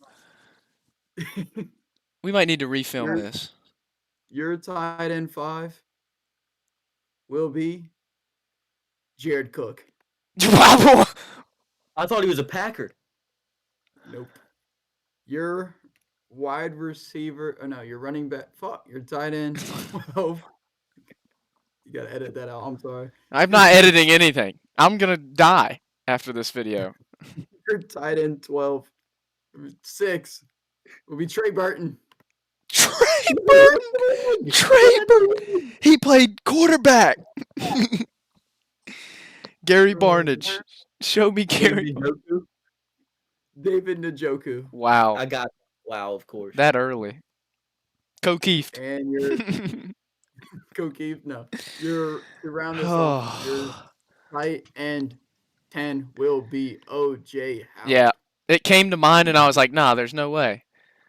We might need to refilm You're- this. Your tight end 5 will be Jared Cook. Wow. I thought he was a Packer. Nope. Your wide receiver, your running back, your tight end 12. You gotta edit that out. I'm sorry. I'm not editing anything. I'm gonna die after this video. Your tight end 12, 6 will be Trey Burton. Trey Burton. Trey Burton. He played quarterback. Gary Barnage. Show me Gary. David Njoku. Wow. Wow, of course. That early. Cokeefed. And your Cokeef, no. Your to round this off, your tight end 10 will be OJ Howard. Yeah. It came to mind and I was like, nah, there's no way.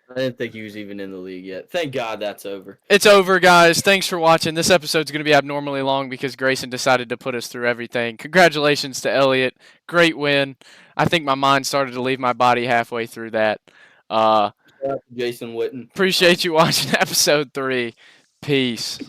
I didn't think he was even in the league yet. Thank God that's over. It's over, guys. Thanks for watching. This episode's going to be abnormally long because Grayson decided to put us through everything. Congratulations to Elliot. Great win. I think my mind started to leave my body halfway through that. Shout out to Jason Witten. Appreciate you watching episode 3. Peace.